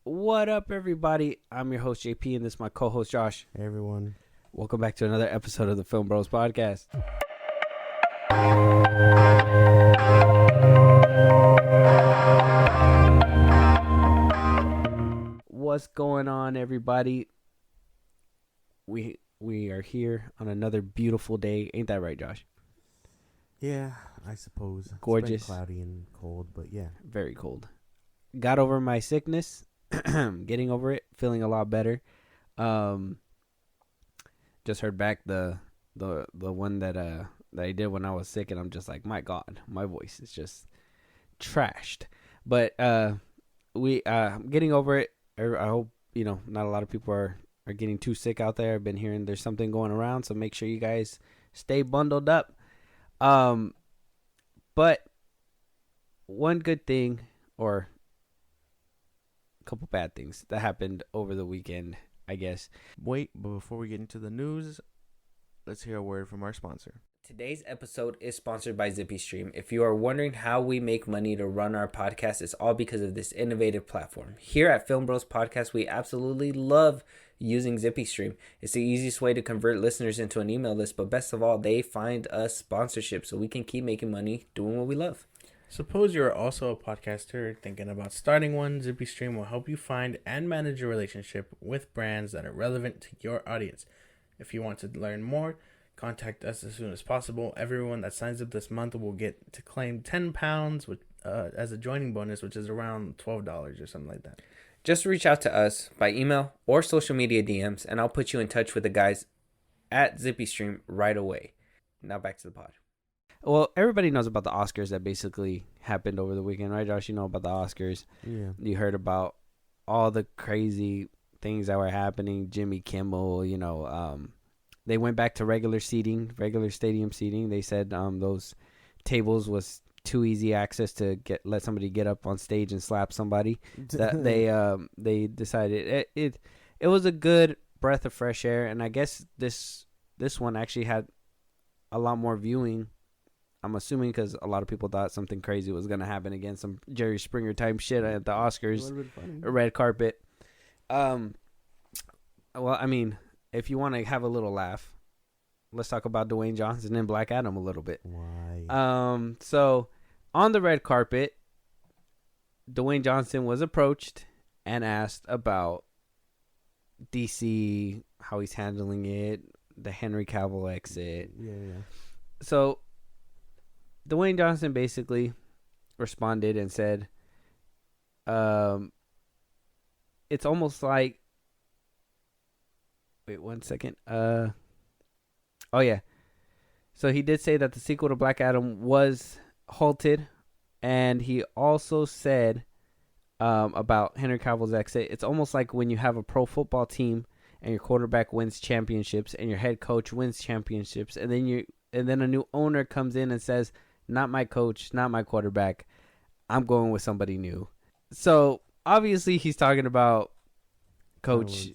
What up, everybody? I'm your host, JP, and this is my co-host, Josh. Hey everyone. Welcome back to another episode of the Film Bros Podcast. What's going on, everybody? We are here on another beautiful day. Ain't that right, Josh? Yeah, I suppose. Gorgeous. It's been cloudy and cold, but yeah. Very cold. Got over my sickness. Getting over it. Feeling a lot better. Just heard back the one that I did when I was sick, and I'm just like, my God, my voice is just trashed. But I'm getting over it. I hope not a lot of people are getting too sick out there. I've been hearing there's something going around, so make sure you guys stay bundled up. But one good thing, or a couple bad things that happened over the weekend, I guess. Wait, but before we get into the news, let's hear a word from our sponsor. Today's episode is sponsored by ZippyStream. If you are wondering how we make money to run our podcast, it's all because of this innovative platform. Here at Film Bros Podcast, we absolutely love using ZippyStream. It's the easiest way to convert listeners into an email list, but best of all, they find us sponsorship so we can keep making money doing what we love. Suppose you're also a podcaster thinking about starting one. ZippyStream will help you find and manage your relationship with brands that are relevant to your audience. If you want to learn more, contact us as soon as possible. Everyone that signs up this month will get to claim £10 as a joining bonus, which is around $12 or something like that. Just reach out to us by email or social media DMs, and I'll put you in touch with the guys at ZippyStream right away. Now back to the pod. Well, everybody knows about the Oscars that basically happened over the weekend, right, Josh? You know about the Oscars. Yeah. You heard about all the crazy things that were happening. Jimmy Kimmel, they went back to regular stadium seating. They said those tables was too easy access to let somebody get up on stage and slap somebody. That they decided it was a good breath of fresh air, and I guess this one actually had a lot more viewing. I'm assuming because a lot of people thought something crazy was gonna happen again, some Jerry Springer type shit at the Oscars, a red carpet. Well, I mean, if you want to have a little laugh, let's talk about Dwayne Johnson and Black Adam a little bit. Why? So on the red carpet, Dwayne Johnson was approached and asked about DC, how he's handling it, the Henry Cavill exit. Yeah. So Dwayne Johnson basically responded and said, it's almost like, wait 1 second. Oh yeah. So he did say that the sequel to Black Adam was halted, and he also said about Henry Cavill's exit. It's almost like when you have a pro football team and your quarterback wins championships and your head coach wins championships, and then a new owner comes in and says, "Not my coach, not my quarterback. I'm going with somebody new." So obviously he's talking about Coach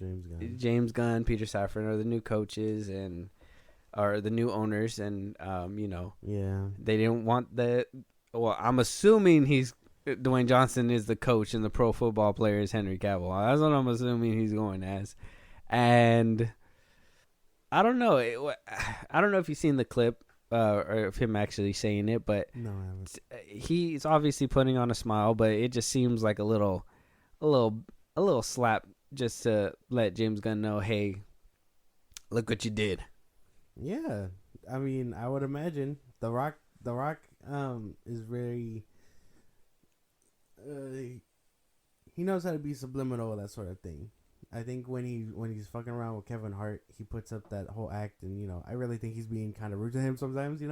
James Gunn, Peter Safran are the new coaches and are the new owners, and Yeah. they didn't want the. Well, I'm assuming Dwayne Johnson is the coach, and the pro football player is Henry Cavill. That's what I'm assuming he's going as, and I don't know. I don't know if you've seen the clip or of him actually saying it, but No, I haven't. he's obviously putting on a smile, but it just seems like a little slap just to let James Gunn know, hey, look what you did. Yeah. I mean, I would imagine The Rock is very he knows how to be subliminal with that sort of thing. I think when he's fucking around with Kevin Hart, he puts up that whole act, and I really think he's being kind of rude to him sometimes,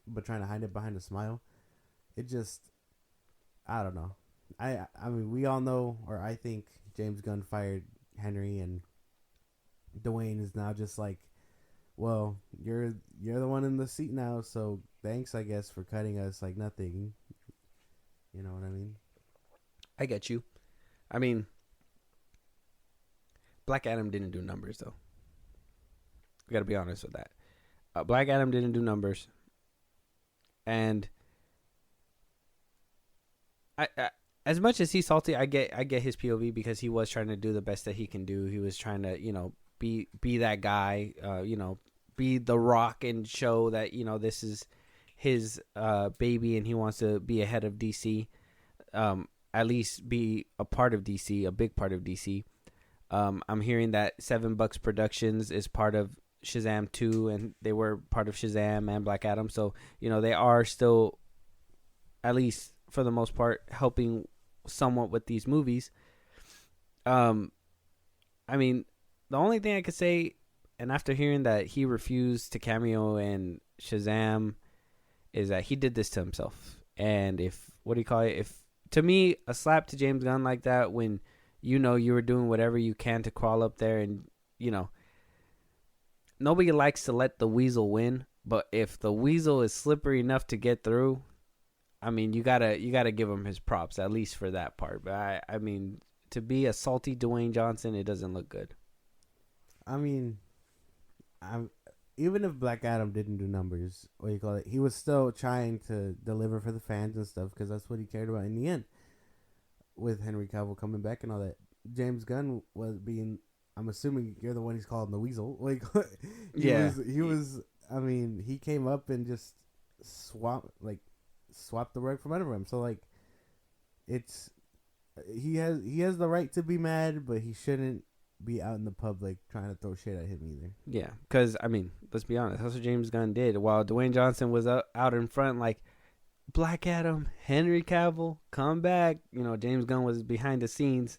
but trying to hide it behind a smile. It just, I don't know. I mean, we all know, or I think James Gunn fired Henry, and Dwayne is now just like, well, you're the one in the seat now, so thanks, I guess, for cutting us like nothing. You know what I mean? I get you. I mean, Black Adam didn't do numbers, though. We got to be honest with that. Black Adam didn't do numbers. And as much as he's salty, I get his POV because he was trying to do the best that he can do. He was trying to, be that guy, be the Rock and show that, this is his baby and he wants to be ahead of DC. At least be a part of DC, a big part of DC. I'm hearing that $7 Productions is part of Shazam 2, and they were part of Shazam and Black Adam. So, they are still, at least for the most part, helping somewhat with these movies. I mean, the only thing I could say, and after hearing that he refused to cameo in Shazam, is that he did this to himself. And to me, a slap to James Gunn like that when you were doing whatever you can to crawl up there, and nobody likes to let the weasel win, but if the weasel is slippery enough to get through, I mean, you gotta give him his props, at least for that part. But I mean, to be a salty Dwayne Johnson, it doesn't look good. I mean, even if Black Adam didn't do numbers, he was still trying to deliver for the fans and stuff, because that's what he cared about in the end. With Henry Cavill coming back and all that, James Gunn was being, I'm assuming you're the one he's calling the weasel. He was. I mean, he came up and just swapped the rug from under him. So he has the right to be mad, but he shouldn't be out in the public trying to throw shit at him either. Yeah, because I mean, let's be honest, that's what James Gunn did. While Dwayne Johnson was out in front, like, Black Adam, Henry Cavill, come back. James Gunn was behind the scenes.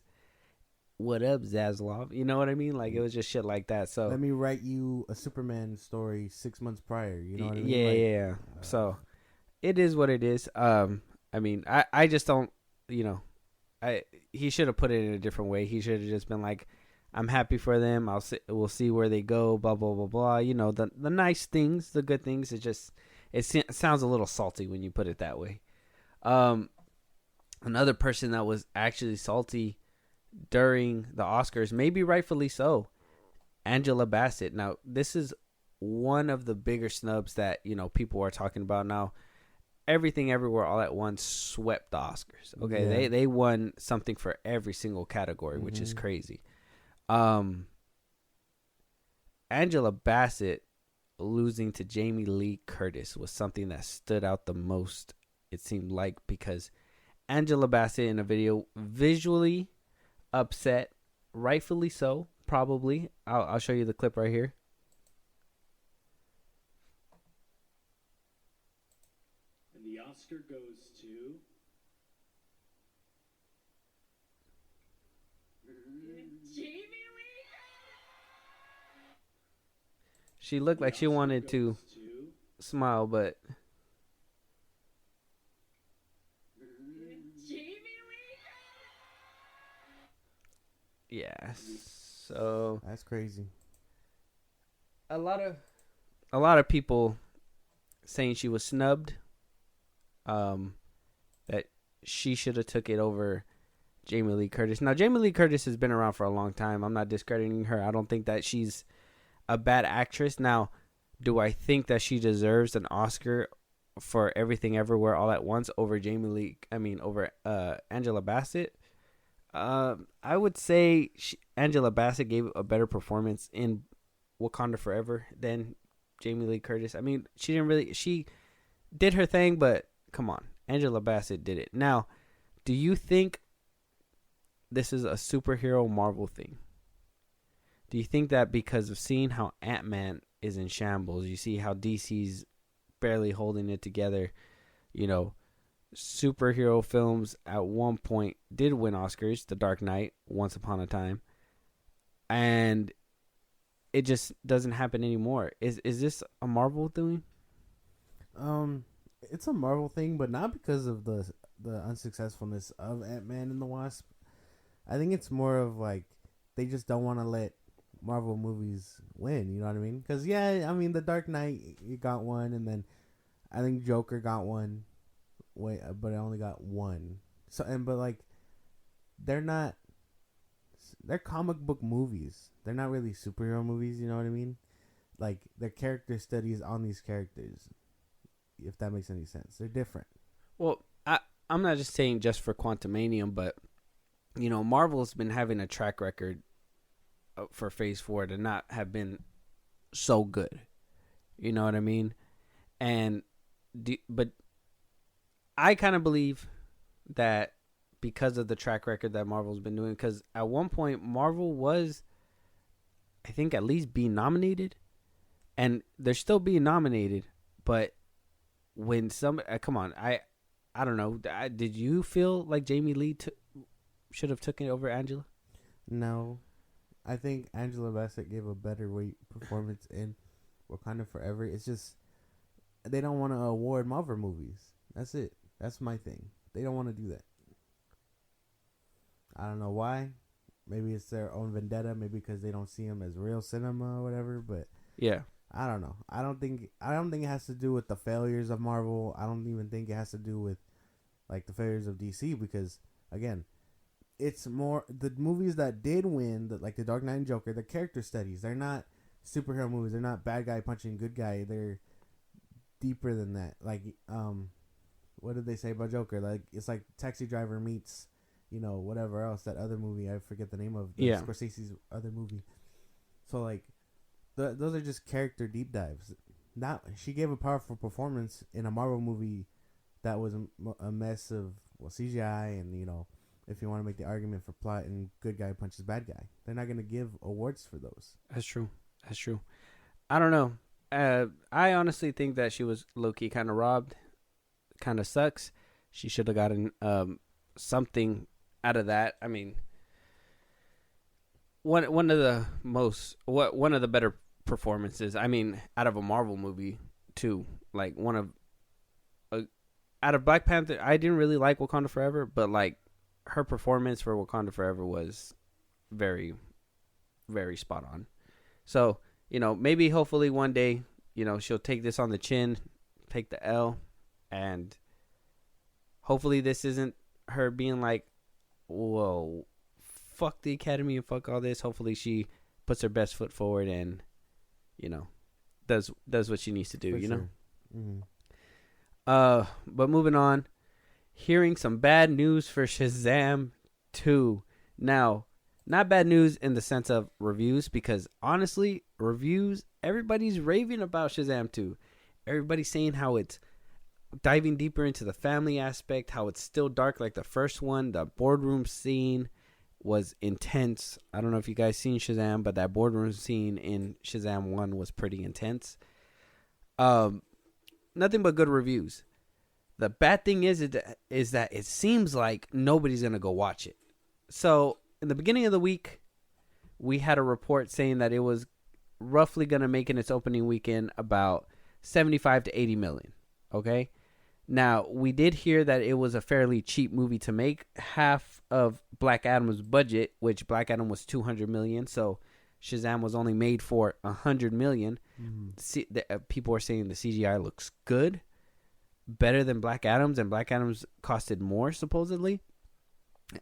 What up, Zaslav? You know what I mean? Like, it was just shit like that. So let me write you a Superman story 6 months prior. You know what I mean? Yeah. So it is what it is. I mean, I just don't. He should have put it in a different way. He should have just been like, I'm happy for them. We'll see where they go. Blah blah blah blah. The nice things, the good things. It sounds a little salty when you put it that way. Another person that was actually salty during the Oscars, maybe rightfully so, Angela Bassett. Now, this is one of the bigger snubs that, people are talking about now. Everything Everywhere All at Once swept the Oscars. Okay, yeah. They won something for every single category, which is crazy. Angela Bassett losing to Jamie Lee Curtis was something that stood out the most, it seemed like, because Angela Bassett in a video visually upset, rightfully so, probably. I'll show you the clip right here. And the Oscar goes to Jamie Lee. She looked like she wanted to smile, but yeah. So that's crazy. A lot of people saying she was snubbed. That she should have took it over Jamie Lee Curtis. Now, Jamie Lee Curtis has been around for a long time. I'm not discrediting her. I don't think that she's a bad actress. Now, do I think that she deserves an Oscar for Everything Everywhere All at Once over over Angela Bassett? I would say Angela Bassett gave a better performance in Wakanda Forever than Jamie Lee Curtis. I mean, she did her thing, but come on, Angela Bassett did it. Now, do you think this is a superhero Marvel thing? Do you think that because of seeing how Ant-Man is in shambles, you see how DC's barely holding it together, superhero films at one point did win Oscars, The Dark Knight, Once Upon a Time, and it just doesn't happen anymore. Is this a Marvel thing? It's a Marvel thing, but not because of the unsuccessfulness of Ant-Man and the Wasp. I think it's more of like they just don't want to let Marvel movies win, you know what I mean? Because The Dark Knight, you got one, and then I think Joker got one. But I only got one. They're comic book movies. They're not really superhero movies, you know what I mean? Like, they're character studies on these characters, if that makes any sense. They're different. Well, I'm not just saying just for Quantumanium, but Marvel's been having a track record for Phase 4 to not have been so good. You know what I mean? And but I kind of believe that because of the track record that Marvel's been doing, because at one point Marvel was, I think, at least being nominated, and they're still being nominated. But when some come on, I don't know. Did you feel like Jamie Lee should have taken it over Angela? No, I think Angela Bassett gave a better weight performance in Wakanda Forever. It's just they don't want to award Marvel movies. That's it. That's my thing. They don't want to do that. I don't know why. Maybe it's their own vendetta. Maybe because they don't see them as real cinema or whatever. But Yeah. I don't know. I don't think it has to do with the failures of Marvel. I don't even think it has to do with like the failures of DC, because again, it's more the movies that did win, like the Dark Knight and Joker, the character studies. They're not superhero movies. They're not bad guy punching good guy. They're deeper than that. Like what did they say about Joker? Like it's like Taxi Driver meets, whatever else, that other movie. I forget the name of. Yeah. Scorsese's other movie. So like those are just character deep dives. Not she gave a powerful performance in a Marvel movie that was a mess of CGI, and if you want to make the argument for plot and good guy punches bad guy, they're not gonna give awards for those. That's true. I don't know. I honestly think that she was low key kind of robbed. Kind of sucks. She should have gotten something out of that. I mean, one of the better performances. I mean, out of a Marvel movie too. Like out of Black Panther, I didn't really like Wakanda Forever, but like her performance for Wakanda Forever was very, very spot on. So, maybe hopefully one day, she'll take this on the chin, take the L, and hopefully this isn't her being like, whoa, fuck the Academy and fuck all this. Hopefully she puts her best foot forward and, does what she needs to do, For you sure. know? Mm-hmm. But moving on, hearing some bad news for Shazam 2. Now, not bad news in the sense of reviews, because honestly, everybody's raving about Shazam 2. Everybody's saying how it's diving deeper into the family aspect, how it's still dark like the first one. The boardroom scene was intense. I don't know if you guys seen Shazam, but that boardroom scene in Shazam 1 was pretty intense. Nothing but good reviews. The bad thing is that it seems like nobody's going to go watch it. So, in the beginning of the week, we had a report saying that it was roughly going to make in its opening weekend about 75 to 80 million. Okay? Now, we did hear that it was a fairly cheap movie to make. Half of Black Adam's budget, which Black Adam was 200 million, so Shazam was only made for 100 million. Mm-hmm. People are saying the CGI looks good, better than Black Adam's, and Black Adam's costed more, supposedly.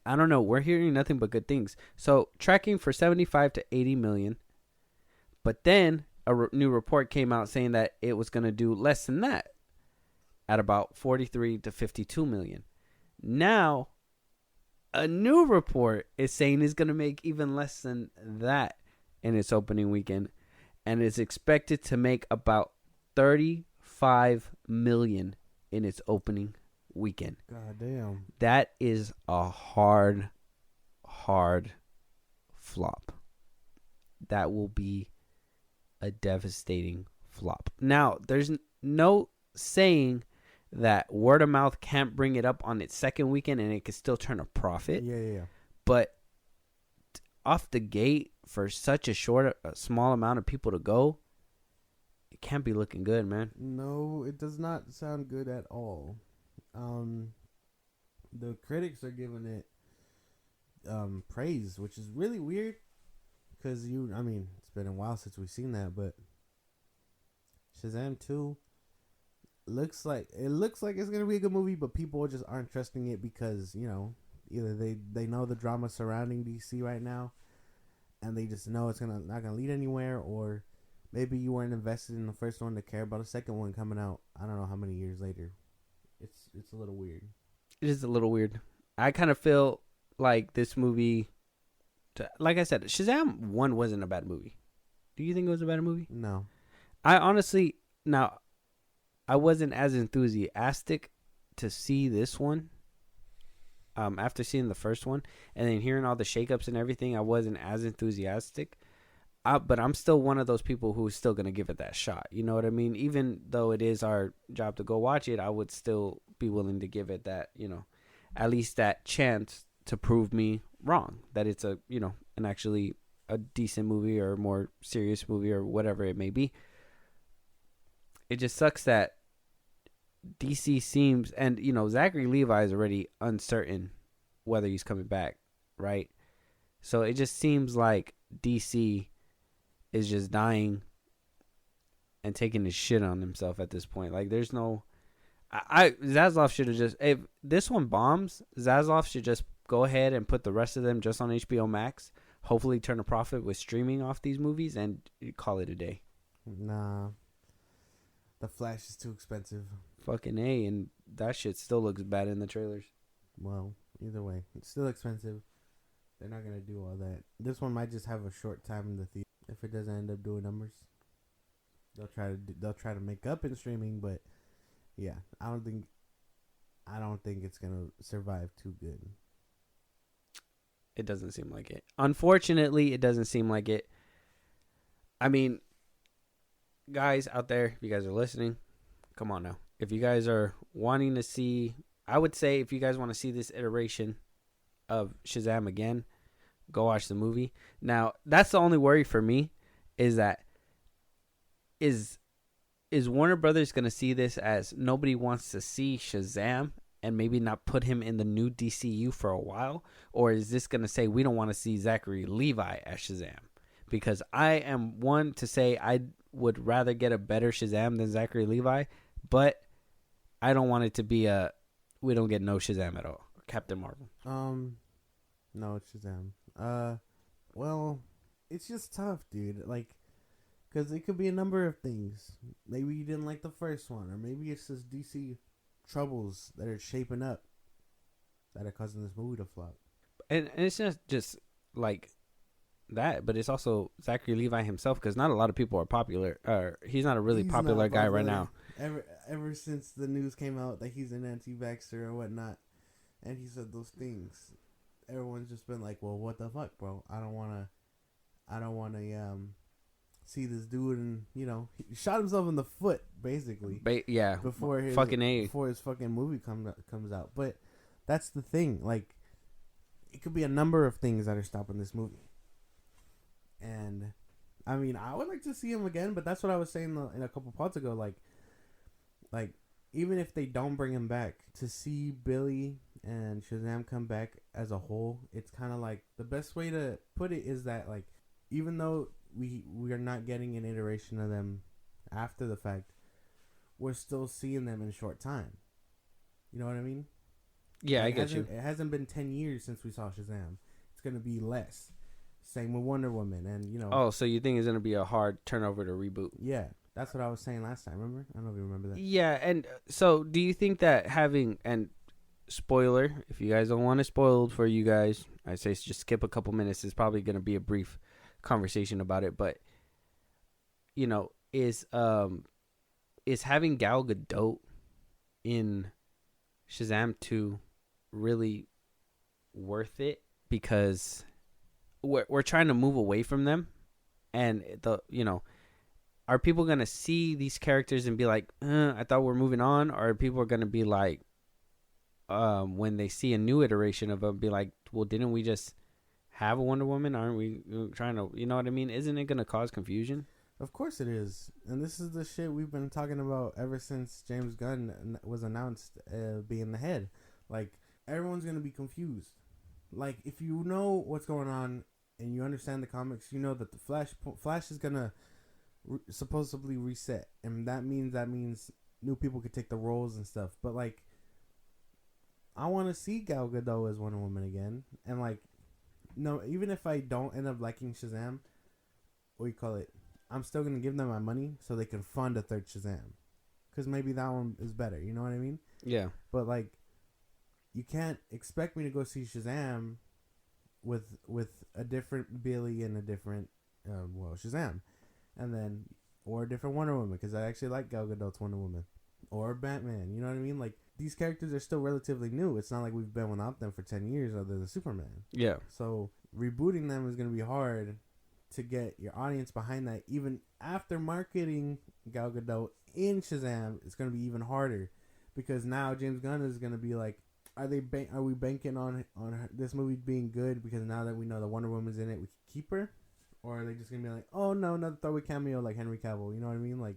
I don't know. We're hearing nothing but good things. So, tracking for 75 to 80 million. But then a new report came out saying that it was going to do less than that, at about 43 to 52 million. Now, a new report is saying it's going to make even less than that in its opening weekend, and is expected to make about 35 million in its opening weekend. God damn. That is a hard flop. That will be a devastating flop. Now, there's no saying that word of mouth can't bring it up on its second weekend and it could still turn a profit. Yeah. But off the gate, for such a small amount of people to go, it can't be looking good, man. No, it does not sound good at all. The critics are giving it praise, which is really weird, because it's been a while since we've seen that, but Shazam 2 looks like it's gonna be a good movie, but people just aren't trusting it because either they know the drama surrounding DC right now, and they just know it's not gonna lead anywhere, or maybe you weren't invested in the first one to care about a second one coming out. I don't know how many years later. It's a little weird. It is a little weird. I kind of feel like this movie, like I said, Shazam 1 wasn't a bad movie. Do you think it was a bad movie? No. I honestly, now, I wasn't as enthusiastic to see this one after seeing the first one. And then hearing all the shakeups and everything, I wasn't as enthusiastic. But I'm still one of those people who's still going to give it that shot. You know what I mean? Even though it is our job to go watch it, I would still be willing to give it that, at least that chance to prove me wrong. That it's an actually a decent movie or a more serious movie or whatever it may be. It just sucks that DC seems, and, Zachary Levi is already uncertain whether he's coming back, right? So it just seems like DC is just dying and taking his shit on himself at this point. Like, there's no... Zaslav should have just... If this one bombs, Zaslav should just go ahead and put the rest of them just on HBO Max, hopefully turn a profit with streaming off these movies, and call it a day. Nah. The Flash is too expensive. Fucking A, and that shit still looks bad in the trailers. Well, either way, it's still expensive. They're not gonna do all that. This one might just have a short time in the theater. If it doesn't end up doing numbers, they'll try to make up in streaming. But yeah, I don't think it's gonna survive too good. It doesn't seem like it. Unfortunately, it doesn't seem like it. I mean, guys out there, if you guys are listening, come on now. If you guys are wanting to see, I would say if you guys want to see this iteration of Shazam again, go watch the movie. Now, that's the only worry for me, is that is Warner Brothers going to see this as nobody wants to see Shazam and maybe not put him in the new DCU for a while? Or is this going to say we don't want to see Zachary Levi as Shazam? Because I am one to say I would rather get a better Shazam than Zachary Levi, but I don't want it to be we don't get no Shazam at all. Captain Marvel. No, it's Shazam. Well, it's just tough, dude. Like, because it could be a number of things. Maybe you didn't like the first one, or maybe it's just DC troubles that are shaping up that are causing this movie to flop. And it's not just like that, but it's also Zachary Levi himself, because not a lot of people are popular. He's not a really popular guy right now. Ever since the news came out that he's an anti-vaxxer or whatnot, and he said those things, everyone's just been like, well, what the fuck, bro? I don't want to see this dude, and he shot himself in the foot basically. Before his fucking movie comes out. But that's the thing, like, it could be a number of things that are stopping this movie. And I mean, I would like to see him again, but that's what I was saying in a couple pods ago, like even if they don't bring him back, to see Billy and Shazam come back as a whole, it's kind of like, the best way to put it is that, like, even though we are not getting an iteration of them after the fact, we're still seeing them in short time. You know what I mean? Yeah, I get you. It hasn't been 10 years since we saw Shazam. It's going to be less. Same with Wonder Woman, and Oh, so you think it's going to be a hard turnover to reboot? Yeah, that's what I was saying last time, remember? I don't know if you remember that. Yeah, and so do you think that having, and spoiler, if you guys don't want it spoiled for you guys, I say just skip a couple minutes. It's probably going to be a brief conversation about it, but is having Gal Gadot in Shazam 2 really worth it? Because we're trying to move away from them, and are people gonna see these characters and be like, I thought we're moving on, or are people gonna be like, when they see a new iteration of them, be like, well, didn't we just have a Wonder Woman? Aren't we trying to, you know what I mean? Isn't it gonna cause confusion? Of course it is, and this is the shit we've been talking about ever since James Gunn was announced being the head. Like, everyone's gonna be confused. Like, if you know what's going on and you understand the comics, you know that the Flash is gonna supposedly reset, and that means new people could take the roles and stuff. But, like, I want to see Gal Gadot as Wonder Woman again, and, like, no, even if I don't end up liking Shazam, I'm still gonna give them my money so they can fund a third Shazam, because maybe that one is better. You know what I mean? Yeah. But, like, you can't expect me to go see Shazam with a different Billy and a different Shazam, and then or a different Wonder Woman, because I actually like Gal Gadot's Wonder Woman, or Batman. You know what I mean? Like, these characters are still relatively new. It's not like we've been without them for 10 years other than Superman. Yeah. So rebooting them is going to be hard to get your audience behind that. Even after marketing Gal Gadot in Shazam, it's going to be even harder, because now James Gunn is going to be like, are we banking on this movie being good because now that we know the Wonder Woman's in it, we can keep her? Or are they just going to be like, oh no, another throwaway cameo like Henry Cavill? You know what I mean? Like,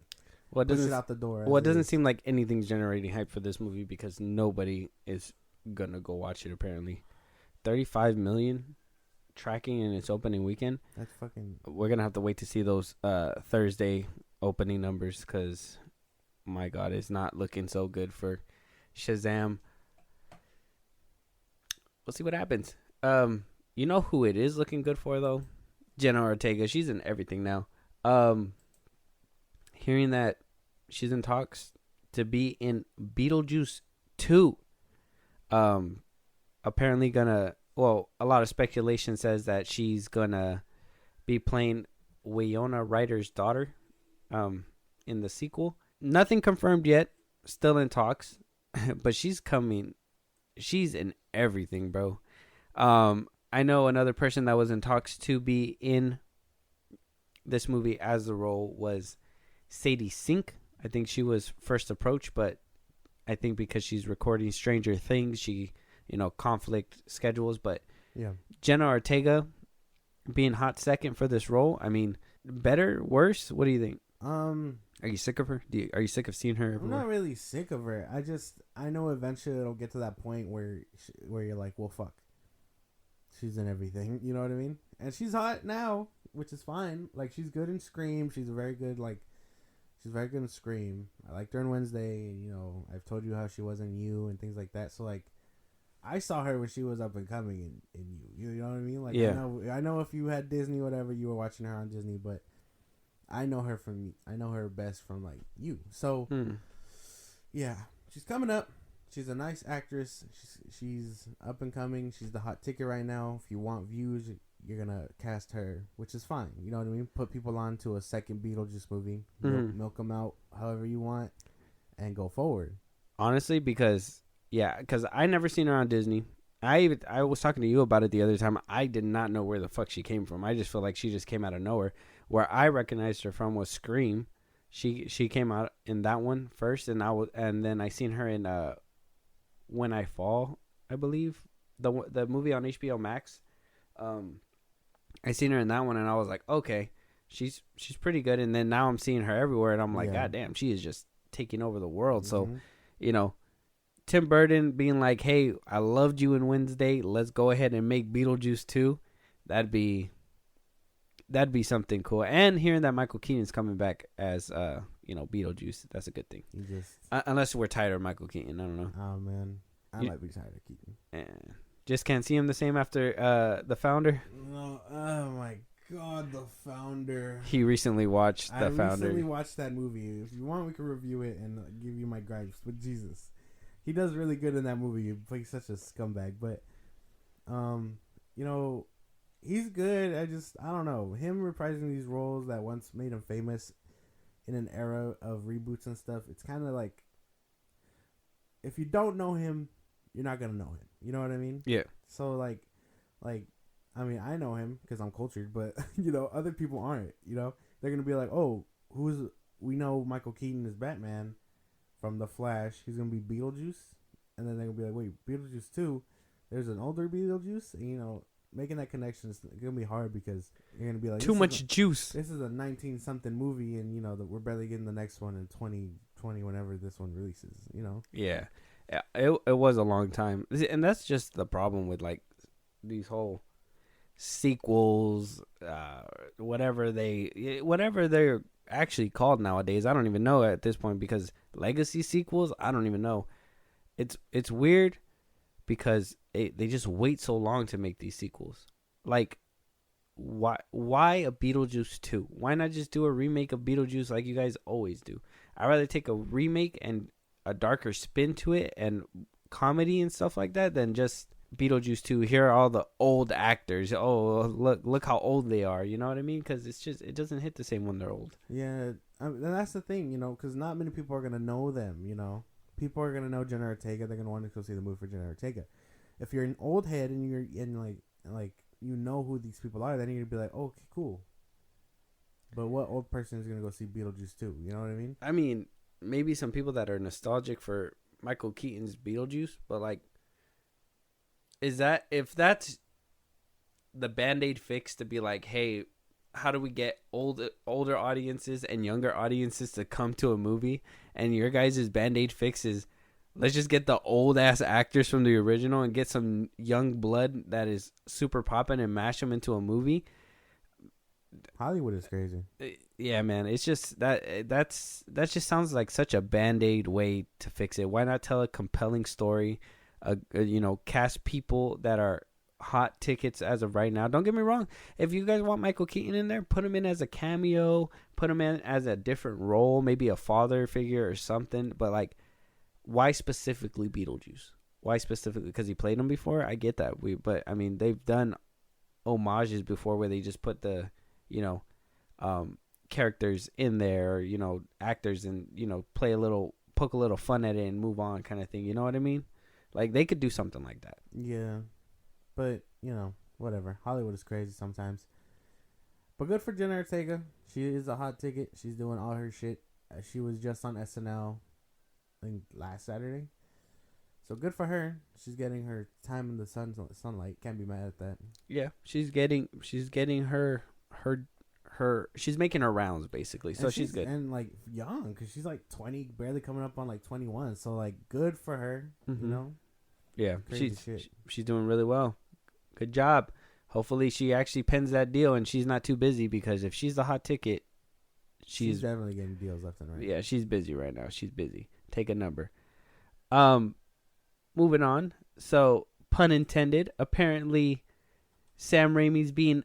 What push doesn't it out the door. Well, it doesn't seem like anything's generating hype for this movie because nobody is gonna go watch it. Apparently, 35 million tracking in its opening weekend. That's fucking. We're gonna have to wait to see those Thursday opening numbers because, my God, it's not looking so good for Shazam. We'll see what happens. You know who it is looking good for though? Jenna Ortega. She's in everything now. Hearing that she's in talks to be in Beetlejuice 2. Apparently a lot of speculation says that she's gonna be playing Winona Ryder's daughter in the sequel. Nothing confirmed yet, still in talks, but she's coming. She's in everything, bro. I know another person that was in talks to be in this movie as the role was Sadie Sink. I think she was first approached, but I think because she's recording Stranger Things, she, conflict schedules. But yeah, Jenna Ortega being hot second for this role. I mean, better, worse? What do you think? Are you sick of her? Are you sick of seeing her everywhere? I'm not really sick of her. I know eventually it'll get to that point where you're like, well, fuck. She's in everything. You know what I mean? And she's hot now, which is fine. Like, she's good in Scream. She's very good in Scream. I liked her on Wednesday. And, I've told you how she was in You and things like that. So, like, I saw her when she was up and coming in You. You know what I mean? Like, yeah. I know if you had Disney, whatever, you were watching her on Disney, but I know her best from, like, You. So, yeah, she's coming up. She's a nice actress. She's up and coming. She's the hot ticket right now. If you want views, you're going to cast her, which is fine. You know what I mean? Put people on to a second Beetlejuice movie. Milk them out however you want and go forward. Honestly, because I never seen her on Disney. I was talking to you about it the other time. I did not know where the fuck she came from. I just feel like she just came out of nowhere. Where I recognized her from was Scream. She came out in that one first, and then I seen her in When I Fall, I believe, the movie on HBO Max. I seen her in that one, and I was like, okay, she's pretty good. And then now I'm seeing her everywhere, and I'm like, God damn, she is just taking over the world. Mm-hmm. So, Tim Burton being like, hey, I loved you in Wednesday. Let's go ahead and make Beetlejuice 2. That'd be something cool. And hearing that Michael Keaton's coming back as Beetlejuice, that's a good thing. Unless we're tired of Michael Keaton, I don't know. Oh man, I might be tired of Keaton. Just can't see him the same after The Founder. No, oh my God, The Founder. He recently watched The Founder. I recently watched that movie. If you want, we can review it and give you my gripes. But Jesus, he does really good in that movie. He plays such a scumbag, but he's good. I don't know. Him reprising these roles that once made him famous in an era of reboots and stuff, it's kind of like, if you don't know him, you're not going to know him. You know what I mean? Yeah. So, like, I mean, I know him because I'm cultured, but, other people aren't, They're going to be like, oh, we know Michael Keaton is Batman from The Flash. He's going to be Beetlejuice. And then they're going to be like, wait, Beetlejuice 2? There's an older Beetlejuice? And, making that connection is going to be hard because you're going to be like... Too much juice. This is a 19-something movie, and, we're barely getting the next one in 2020 whenever this one releases, Yeah. It was a long time. And that's just the problem with, like, these whole sequels, whatever they're actually called nowadays. I don't even know at this point, because legacy sequels, I don't even know. It's weird because they just wait so long to make these sequels. Like, why a Beetlejuice 2? Why not just do a remake of Beetlejuice like you guys always do? I'd rather take a remake and a darker spin to it and comedy and stuff like that than just Beetlejuice 2. Here are all the old actors. Oh, look how old they are. You know what I mean? Because it's just, it doesn't hit the same when they're old. Yeah, and that's the thing, you know, because not many people are gonna know them. You know, people are gonna know Jenna Ortega. They're gonna want to go see the movie for Jenna Ortega. If you're an old head and you're in like you know who these people are, then you're gonna be like, oh, okay, cool. But what old person is gonna go see Beetlejuice 2? You know what I mean? I mean, maybe some people that are nostalgic for Michael Keaton's Beetlejuice, but like, if that's the Band-Aid fix to be like, hey, how do we get older audiences and younger audiences to come to a movie? And your guys' Band-Aid fix is, let's just get the old ass actors from the original and get some young blood that is super popping and mash them into a movie. Hollywood is crazy. Yeah, man. It's just that just sounds like such a Band-Aid way to fix it. Why not tell a compelling story? Cast people that are hot tickets as of right now. Don't get me wrong. If you guys want Michael Keaton in there, put him in as a cameo. Put him in as a different role, maybe a father figure or something. But like, why specifically Beetlejuice? Why specifically? Because he played him before. I get that. But I mean, they've done homages before where they just put the characters in there, actors, and poke a little fun at it and move on, kind of thing. You know what I mean? Like, they could do something like that. Yeah, but whatever. Hollywood is crazy sometimes. But good for Jenna Ortega. She is a hot ticket. She's doing all her shit. She was just on SNL, I think, last Saturday. So good for her. She's getting her time in the sunlight. Can't be mad at that. Yeah, she's getting her she's making her rounds basically. So she's good. And like young, because she's like 20, barely coming up on like 21. So like, good for her. Mm-hmm. Yeah, Crazy she's doing really well. Good job. Hopefully she actually pens that deal and she's not too busy, because if she's the hot ticket, she's definitely getting deals left and right. Yeah, she's busy right now. She's busy. Take a number. Moving on. So, pun intended. Apparently, Sam Raimi's being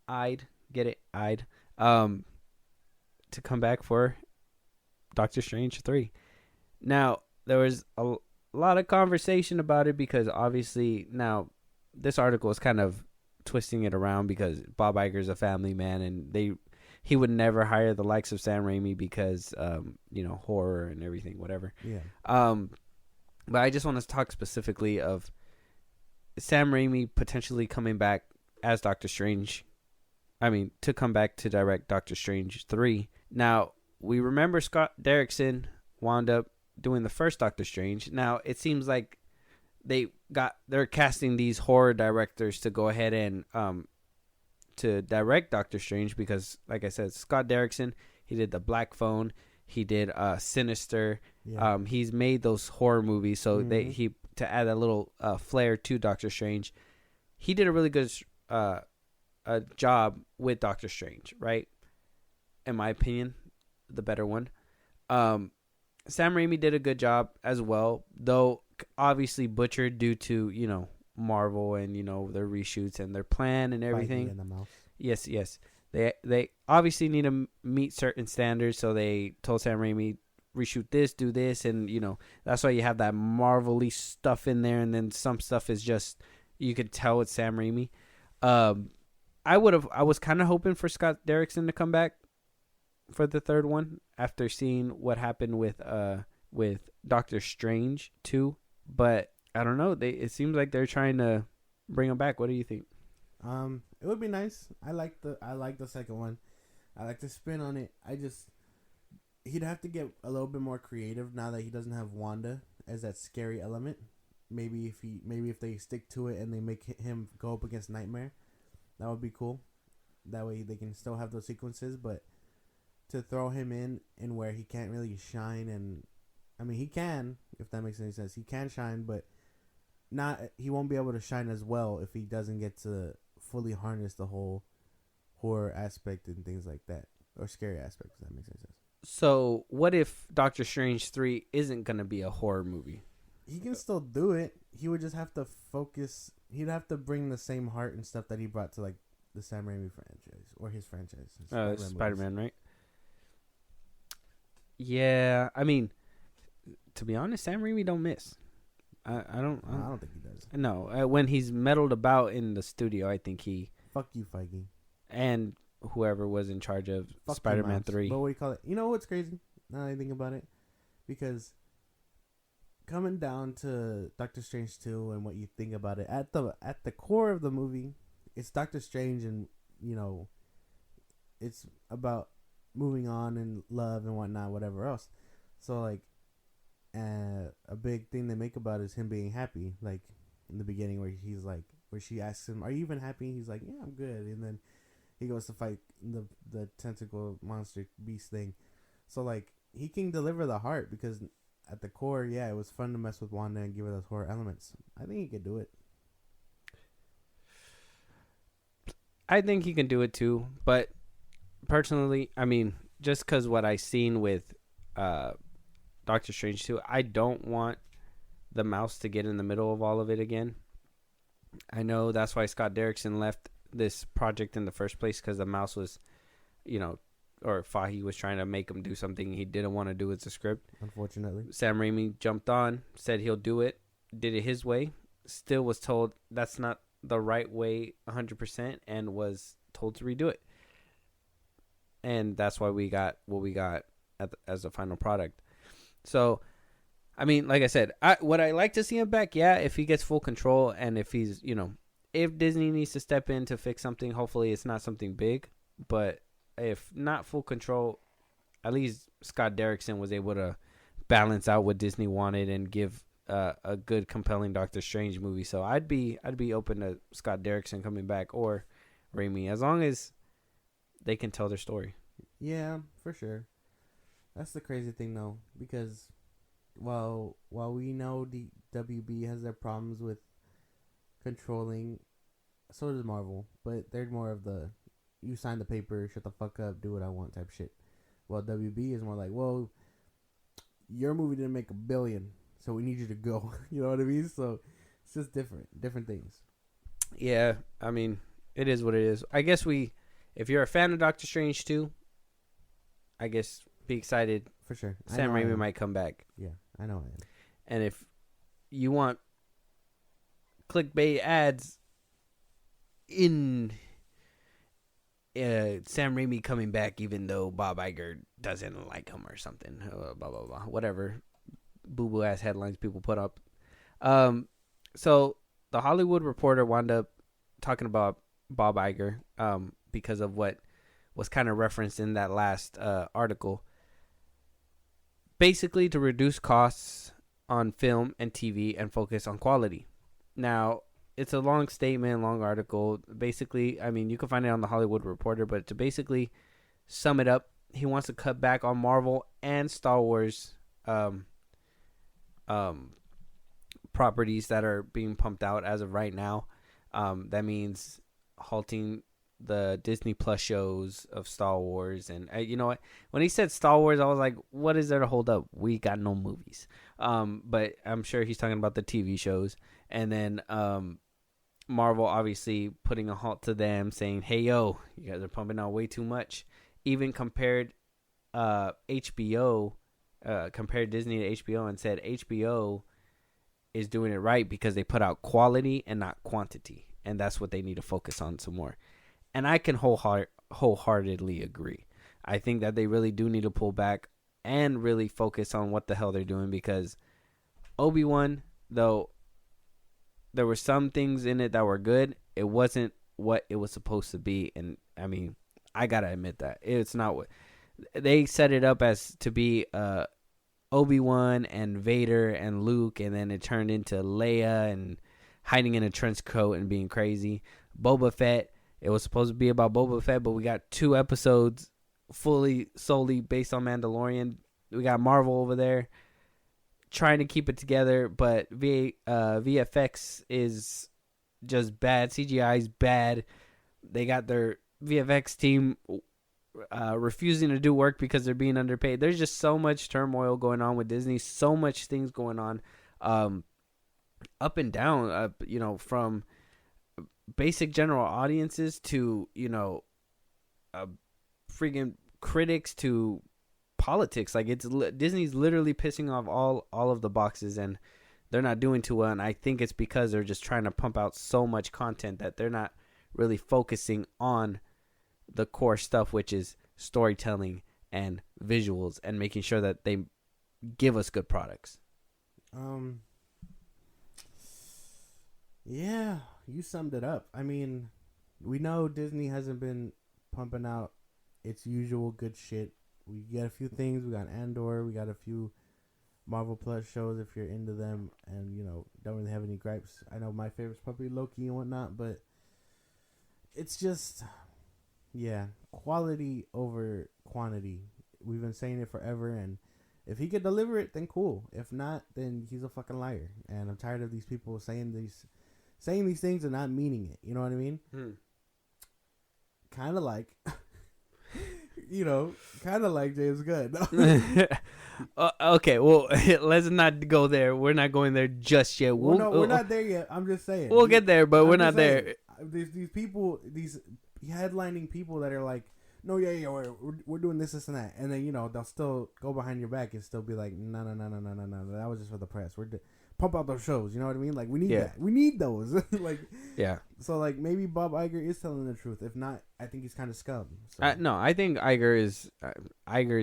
eyed. Get it? Eyed. To come back for Doctor Strange 3. Now, there was a lot of conversation about it, because obviously now this article is kind of twisting it around, because Bob Iger's a family man and he would never hire the likes of Sam Raimi because horror and everything, whatever. Yeah. But I just want to talk specifically of Sam Raimi potentially coming back as Doctor Strange. I mean, to come back to direct Doctor Strange 3. Now, we remember Scott Derrickson wound up doing the first Doctor Strange. Now, it seems like they're casting these horror directors to go ahead and to direct Doctor Strange, because, like I said, Scott Derrickson, he did The Black Phone, he did Sinister. Yeah. He's made those horror movies, so to add a little flair to Doctor Strange, he did a really good job with Doctor Strange, right? In my opinion, the better one. Sam Raimi did a good job as well, though obviously butchered due to Marvel and their reshoots and their plan and everything. In the mouth. Yes. They obviously need to meet certain standards, so they told Sam Raimi, reshoot this, do this, and that's why you have that Marvel-y stuff in there, and then some stuff is just, you could tell it's Sam Raimi. I was kind of hoping for Scott Derrickson to come back for the third one after seeing what happened with Doctor Strange 2, but I don't know. It seems like they're trying to bring him back. What do you think? It would be nice. I like the second one. I like the spin on it. He'd have to get a little bit more creative now that he doesn't have Wanda as that scary element. Maybe if they stick to it and they make him go up against Nightmare, that would be cool. That way they can still have those sequences, but to throw him in where he can't really shine, and I mean he can, if that makes any sense. He can shine, but he won't be able to shine as well if he doesn't get to fully harness the whole horror aspect and things like that, or scary aspect, if that makes any sense. So what if Doctor Strange 3 isn't going to be a horror movie? He can still do it. He would just have to focus. He'd have to bring the same heart and stuff that he brought to like the Sam Raimi franchise or his franchise. Spider-Man, right? Yeah, I mean, to be honest, Sam Raimi don't miss. I don't. I don't think he does. No, when he's meddled about in the studio, I think he Fuck you, Feige. and whoever was in charge of Fuck you, Spider-Man Miles. 3. But what do you call it? You know what's crazy? Now that I think about it, because coming down to Doctor Strange 2 and what you think about it, at the core of the movie, it's Doctor Strange, and you know, it's about moving on and love and whatnot, whatever else. So like, a big thing they make about it is him being happy. Like in the beginning, where he's like, where she asks him, "Are you even happy?" He's like, "Yeah, I'm good." And then he goes to fight the tentacle monster beast thing. So like, he can deliver the heart, because at the core, yeah, it was fun to mess with Wanda and give her those horror elements. I think he could do it. I think he can do it too, but personally, I mean, just because what I seen with Doctor Strange 2, I don't want the mouse to get in the middle of all of it again. I know that's why Scott Derrickson left this project in the first place, because the mouse was, you know, or Fahey was trying to make him do something he didn't want to do with the script. Unfortunately, Sam Raimi jumped on, said he'll do it, did it his way, still was told that's not the right way 100%, and was told to redo it. And that's why we got what we got as a final product. So, I mean, like I said, would I like to see him back? Yeah, if he gets full control, and if he's, you know, if Disney needs to step in to fix something, hopefully it's not something big. But if not full control, at least Scott Derrickson was able to balance out what Disney wanted and give a good, compelling Doctor Strange movie. So I'd be open to Scott Derrickson coming back, or Raimi, as long as they can tell their story. yeah, for sure. That's the crazy thing, though, because while we know the WB has their problems with controlling, so does Marvel, but they're more of the you sign the paper, shut the fuck up, do what I want type shit. While WB is more like, well, your movie didn't make $1 billion, so we need you to go. You know what I mean? So it's just different things. Yeah, I mean, it is what it is. I guess if you're a fan of Doctor Strange 2, I guess be excited. For sure. Sam Raimi might come back. Yeah, I know I am. And if you want clickbait ads in Sam Raimi coming back, even though Bob Iger doesn't like him or something, blah, blah, blah, whatever boo-boo ass headlines people put up. So the Hollywood Reporter wound up talking about Bob Iger because of what was kind of referenced in that last article. Basically, to reduce costs on film and TV and focus on quality. Now, it's a long statement, long article. Basically, I mean, you can find it on the Hollywood Reporter, but to basically sum it up, he wants to cut back on Marvel and Star Wars properties that are being pumped out as of right now. That means halting the Disney Plus shows of Star Wars. And you know what? When he said Star Wars, I was like, what is there to hold up? We got no movies. But I'm sure he's talking about the TV shows. And then Marvel obviously putting a halt to them, saying, hey, yo, you guys are pumping out way too much. Even compared HBO, compared Disney to HBO and said HBO is doing it right because they put out quality and not quantity. And that's what they need to focus on some more. And I can wholeheartedly agree. I think that they really do need to pull back and really focus on what the hell they're doing, because Obi-Wan, though there were some things in it that were good, it wasn't what it was supposed to be. And I mean, I gotta admit that it's not what they set it up as to be. Obi-Wan and Vader and Luke, and then it turned into Leia and hiding in a trench coat and being crazy. Boba Fett, it was supposed to be about Boba Fett, but we got 2 episodes solely based on Mandalorian. We got Marvel over there trying to keep it together, but VFX is just bad. CGI is bad. They got their VFX team refusing to do work because they're being underpaid. There's just so much turmoil going on with Disney, so much things going on up and down, from basic general audiences to, freaking critics to politics. Like, Disney's literally pissing off all of the boxes, and they're not doing too well, and I think it's because they're just trying to pump out so much content that they're not really focusing on the core stuff, which is storytelling and visuals, and making sure that they give us good products. Yeah, you summed it up. I mean, we know Disney hasn't been pumping out its usual good shit. We got a few things. We got Andor. We got a few Marvel Plus shows if you're into them, and don't really have any gripes. I know my favorite's probably Loki and whatnot, but it's just, yeah, quality over quantity. We've been saying it forever, and if he could deliver it, then cool. If not, then he's a fucking liar. And I'm tired of these people saying these things and not meaning it. You know what I mean? Kind of like, kind of like James Gunn. Okay, well, let's not go there. We're not going there just yet. We're not there yet. I'm just saying. We'll get there, but we're not there. These people, these headlining people that are like, no, yeah, we're doing this, and that, and then they'll still go behind your back and still be like, no, that was just for the press. Pump out those shows. You know what I mean? Like, we need that. We need those. Like, yeah. So like maybe Bob Iger is telling the truth. If not, I think he's kind of scum. So. No, I think Iger is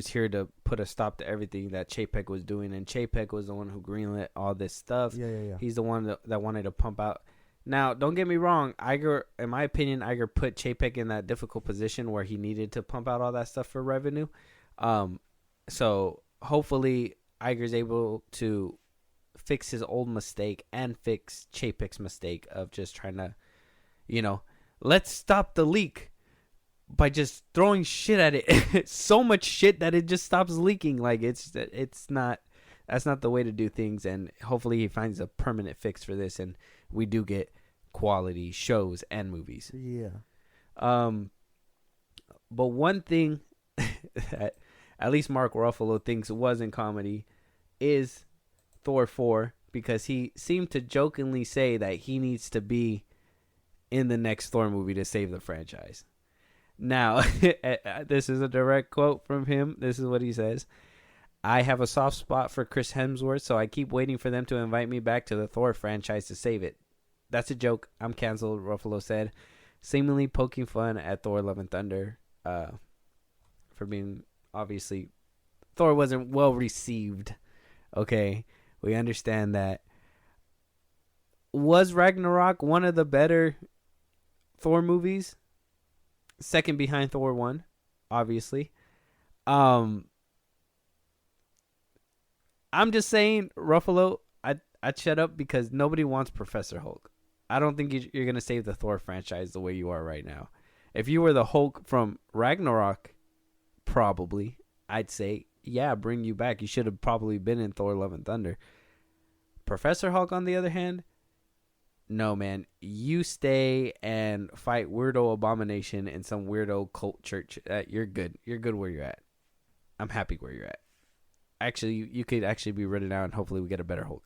here to put a stop to everything that Chapek was doing, and Chapek was the one who greenlit all this stuff. Yeah. He's the one that wanted to pump out. Now, don't get me wrong. Iger, in my opinion, Iger put Chapek in that difficult position where he needed to pump out all that stuff for revenue. So hopefully Iger's able to fix his old mistake and fix Chapek's mistake of just trying to, let's stop the leak by just throwing shit at it. So much shit that it just stops leaking. Like that's not the way to do things. And hopefully he finds a permanent fix for this, and we do get quality shows and movies. Yeah. But one thing that at least Mark Ruffalo thinks was in comedy is Thor 4, because he seemed to jokingly say that he needs to be in the next Thor movie to save the franchise. Now, this is a direct quote from him. This is what he says. I have a soft spot for Chris Hemsworth, so I keep waiting for them to invite me back to the Thor franchise to save it. That's a joke. I'm canceled, Ruffalo said, seemingly poking fun at Thor Love and Thunder for being, obviously, Thor wasn't well received. Okay, we understand that. Was Ragnarok one of the better Thor movies? Second behind Thor 1, obviously. I'm just saying, Ruffalo, I'd shut up because nobody wants Professor Hulk. I don't think you're going to save the Thor franchise the way you are right now. If you were the Hulk from Ragnarok, probably, I'd say, yeah, bring you back. You should have probably been in Thor Love and Thunder. Professor Hulk, on the other hand, no, man. You stay and fight Weirdo Abomination in some weirdo cult church. You're good. You're good where you're at. I'm happy where you're at. Actually, you could actually be written out, and hopefully we get a better Hulk.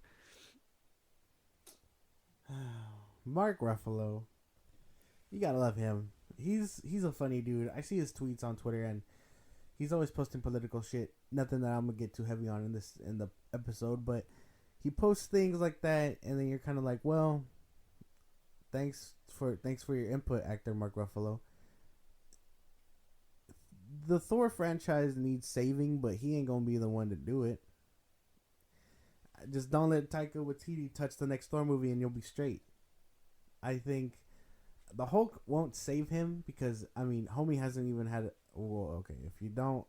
Mark Ruffalo, you gotta love him. He's a funny dude. I see his tweets on Twitter, and he's always posting political shit. Nothing that I'm gonna get too heavy on in the episode, but he posts things like that, and then you're kind of like, well, thanks for your input, actor Mark Ruffalo. The Thor franchise needs saving, but he ain't gonna be the one to do it. Just don't let Taika Waititi touch the next Thor movie, and you'll be straight. I think the Hulk won't save him because homie hasn't even had. Well, okay, if you don't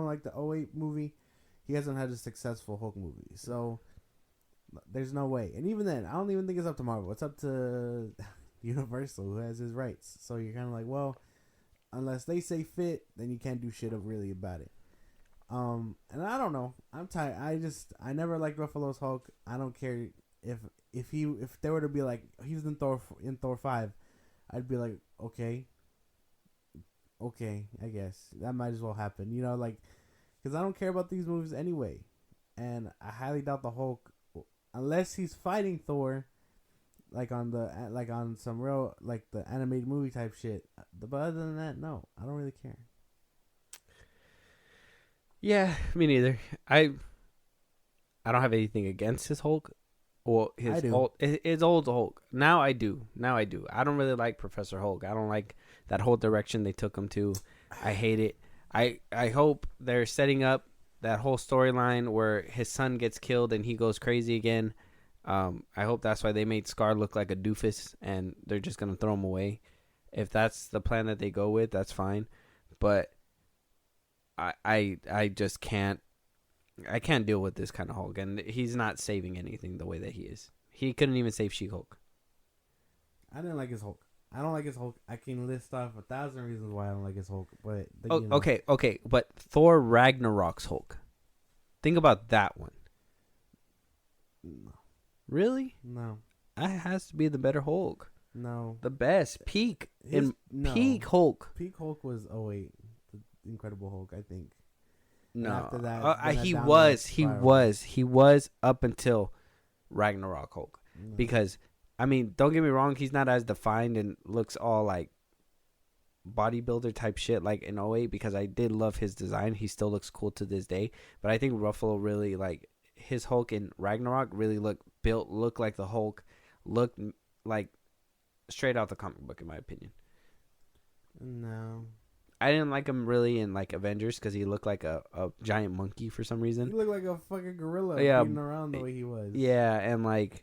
like the '08 movie, he hasn't had a successful Hulk movie, so there's no way. And even then, I don't even think it's up to Marvel. It's up to Universal, who has his rights. So you're kind of like, well, unless they say fit, then you can't do shit really about it. And I don't know. I'm tired. I never liked Ruffalo's Hulk. I don't care if they were to be like he's in Thor 5, I'd be like, okay, I guess that might as well happen. Because I don't care about these movies anyway, and I highly doubt the Hulk, unless he's fighting Thor, on some real the animated movie type shit. But other than that, no, I don't really care. Yeah, me neither. I don't have anything against his Hulk. Well, I do. his old Hulk. Now I do. I don't really like Professor Hulk. I don't like that whole direction they took him to. I hate it. I hope they're setting up that whole storyline where his son gets killed and he goes crazy again. I hope that's why they made Scar look like a doofus and they're just gonna throw him away. If that's the plan that they go with, that's fine. But I just can't. I can't deal with this kind of Hulk, and he's not saving anything the way that he is. He couldn't even save She-Hulk. I didn't like his Hulk. I don't like his Hulk. I can list off 1,000 reasons why I don't like his Hulk, but Okay, but Thor Ragnarok's Hulk. Think about that one. No, Really? no, That has to be the better Hulk. no. The best peak No. peak Hulk. Peak Hulk was 08, the Incredible Hulk, I think. No, after that, then a he downward was spiral. up until Ragnarok Hulk. No. Because I mean, don't get me wrong, he's not as defined and looks all like bodybuilder type shit like in '08. Because I did love his design. He still looks cool to this day. But I think Ruffalo really like his Hulk in Ragnarok really looked like the Hulk, looked like straight out the comic book in my opinion. No. I didn't like him really in like Avengers because he looked like a giant monkey for some He reason. looked like a fucking gorilla Yeah, beating around the way he was. Yeah, and like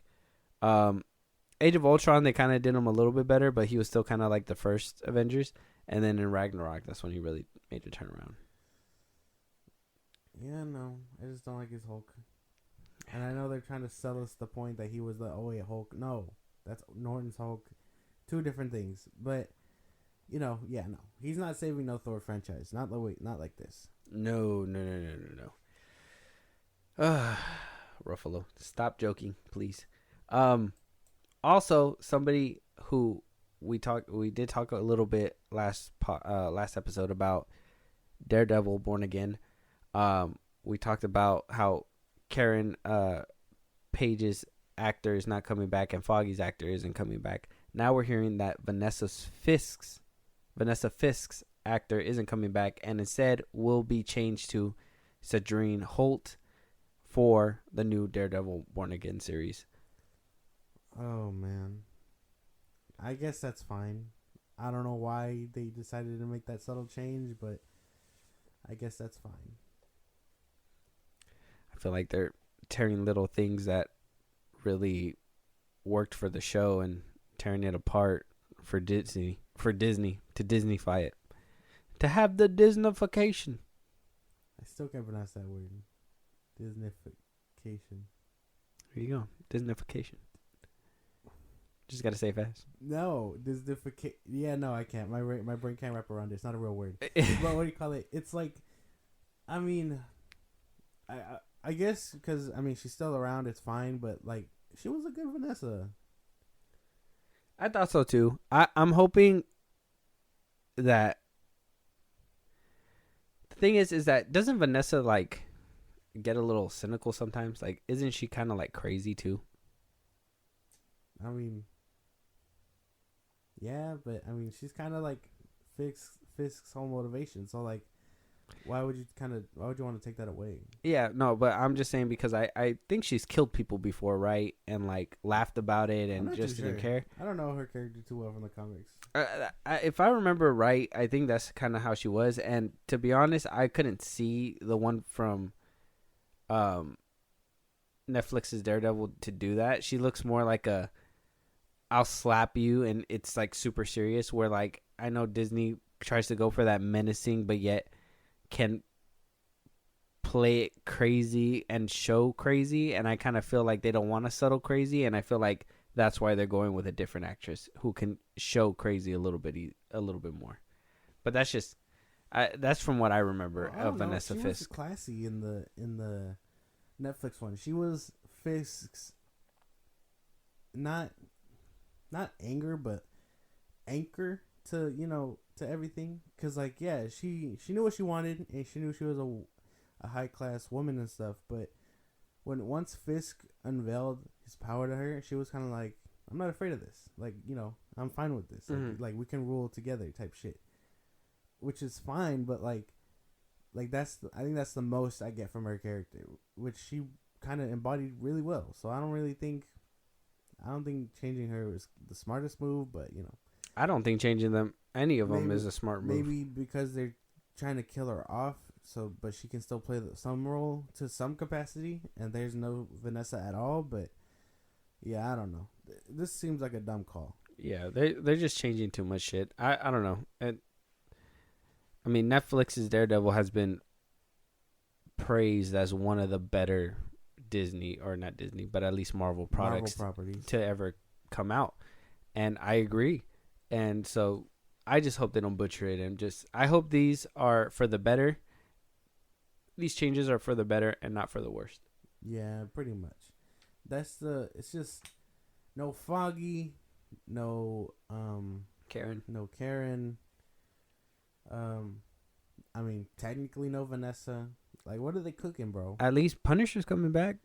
Age of Ultron, they kind of did him a little bit better, but he was still kind of like the first Avengers. And then in Ragnarok, that's when he really made a turnaround. Yeah, no. I just don't like his Hulk. And I know they're trying to sell us the point that he was the 08 Hulk. No, that's Norton's Hulk. Two different things. But, no. He's not saving no Thor franchise. Not like this. No. Ruffalo, stop joking, please. Also, somebody who we did talk a little bit last episode about Daredevil Born Again. We talked about how Karen Page's actor is not coming back and Foggy's actor isn't coming back. Now we're hearing that Vanessa Fisk's actor isn't coming back and instead will be changed to Cedrine Holt for the new Daredevil Born Again series. Oh, man. I guess that's fine. I don't know why they decided to make that subtle change, but I guess that's fine. I feel like they're tearing little things that really worked for the show and tearing it apart for Disney to Disneyfy it, to have the Disneyfication. I still can't pronounce that word. Disneyfication. Here you go, Disneyfication. Just gotta say it fast. No, Disneyfication. Yeah, no, I can't. My brain can't wrap around it. It's not a real word. But what do you call it? It's like, I mean, I guess because she's still around. It's fine, but like she was a good Vanessa. I thought so too. I'm hoping that the thing is that doesn't Vanessa like get a little cynical sometimes? Like, isn't she kind of like crazy too? Yeah, but she's kind of like Fisk's whole motivation. So like, why would you want to take that away? Yeah, no, but I'm just saying because I think she's killed people before, right? And like laughed about it and just didn't care. I don't know her character too well from the comics. If I remember right, I think that's kind of how she was. And to be honest, I couldn't see the one from Netflix's Daredevil to do that. She looks more like a I'll slap you and it's like super serious, where like I know Disney tries to go for that menacing but yet can play it crazy and show crazy, and I kind of feel like they don't want to subtle crazy, and I feel like that's why they're going with a different actress who can show crazy a little bit more. But that's just that's from what I remember of Vanessa Fisk. She was classy in the Netflix one. She was Fisk's not anger but anchor to to everything, because like she knew what she wanted and she knew she was a high class woman and stuff, but once Fisk unveiled his power to her, she was kind of like, I'm not afraid of this, like I'm fine with this. Mm-hmm. Like we can rule together type shit, which is fine, but like I think that's the most I get from her character, which kind of embodied really well. So I don't think changing her is the smartest move, but I don't think changing any of them maybe is a smart move. maybe because they're trying to kill her off, so but she can still play some role to some capacity, and there's no Vanessa at all. But yeah, I don't know. This seems like a dumb call. Yeah, they're just changing too much shit. I don't know. I mean, Netflix's Daredevil has been praised as one of the better Disney, or not Disney, but at least Marvel products Properties. to ever come out. And I agree. And so I just hope they don't butcher it. And I hope these are for the better. These changes are for the better and not for the worst. Yeah, pretty much. It's just no Foggy, no Karen. no Karen. I mean, technically no Vanessa. Like, what are they cooking, bro? At least Punisher's coming back.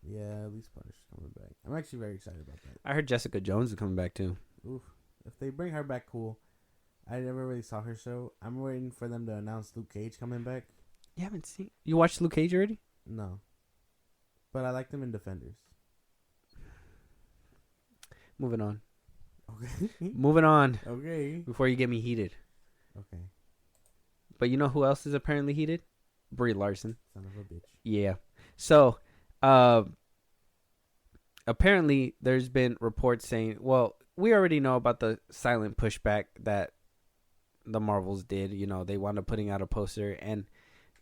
Yeah, at least Punisher's coming back. I'm actually very excited about that. I heard Jessica Jones is coming back too. Oof. If they bring her back, cool. I never really saw her show. I'm waiting for them to announce Luke Cage coming back. You haven't seen? You watched Luke Cage already? No. But I liked him in Defenders. Moving on. Okay. Moving on. Okay. Before you get me heated. Okay. But you know who else is apparently heated? Brie Larson. Son of a bitch. Yeah. So, apparently there's been reports saying, well, we already know about the silent pushback that the Marvels did. You know, they wound up putting out a poster and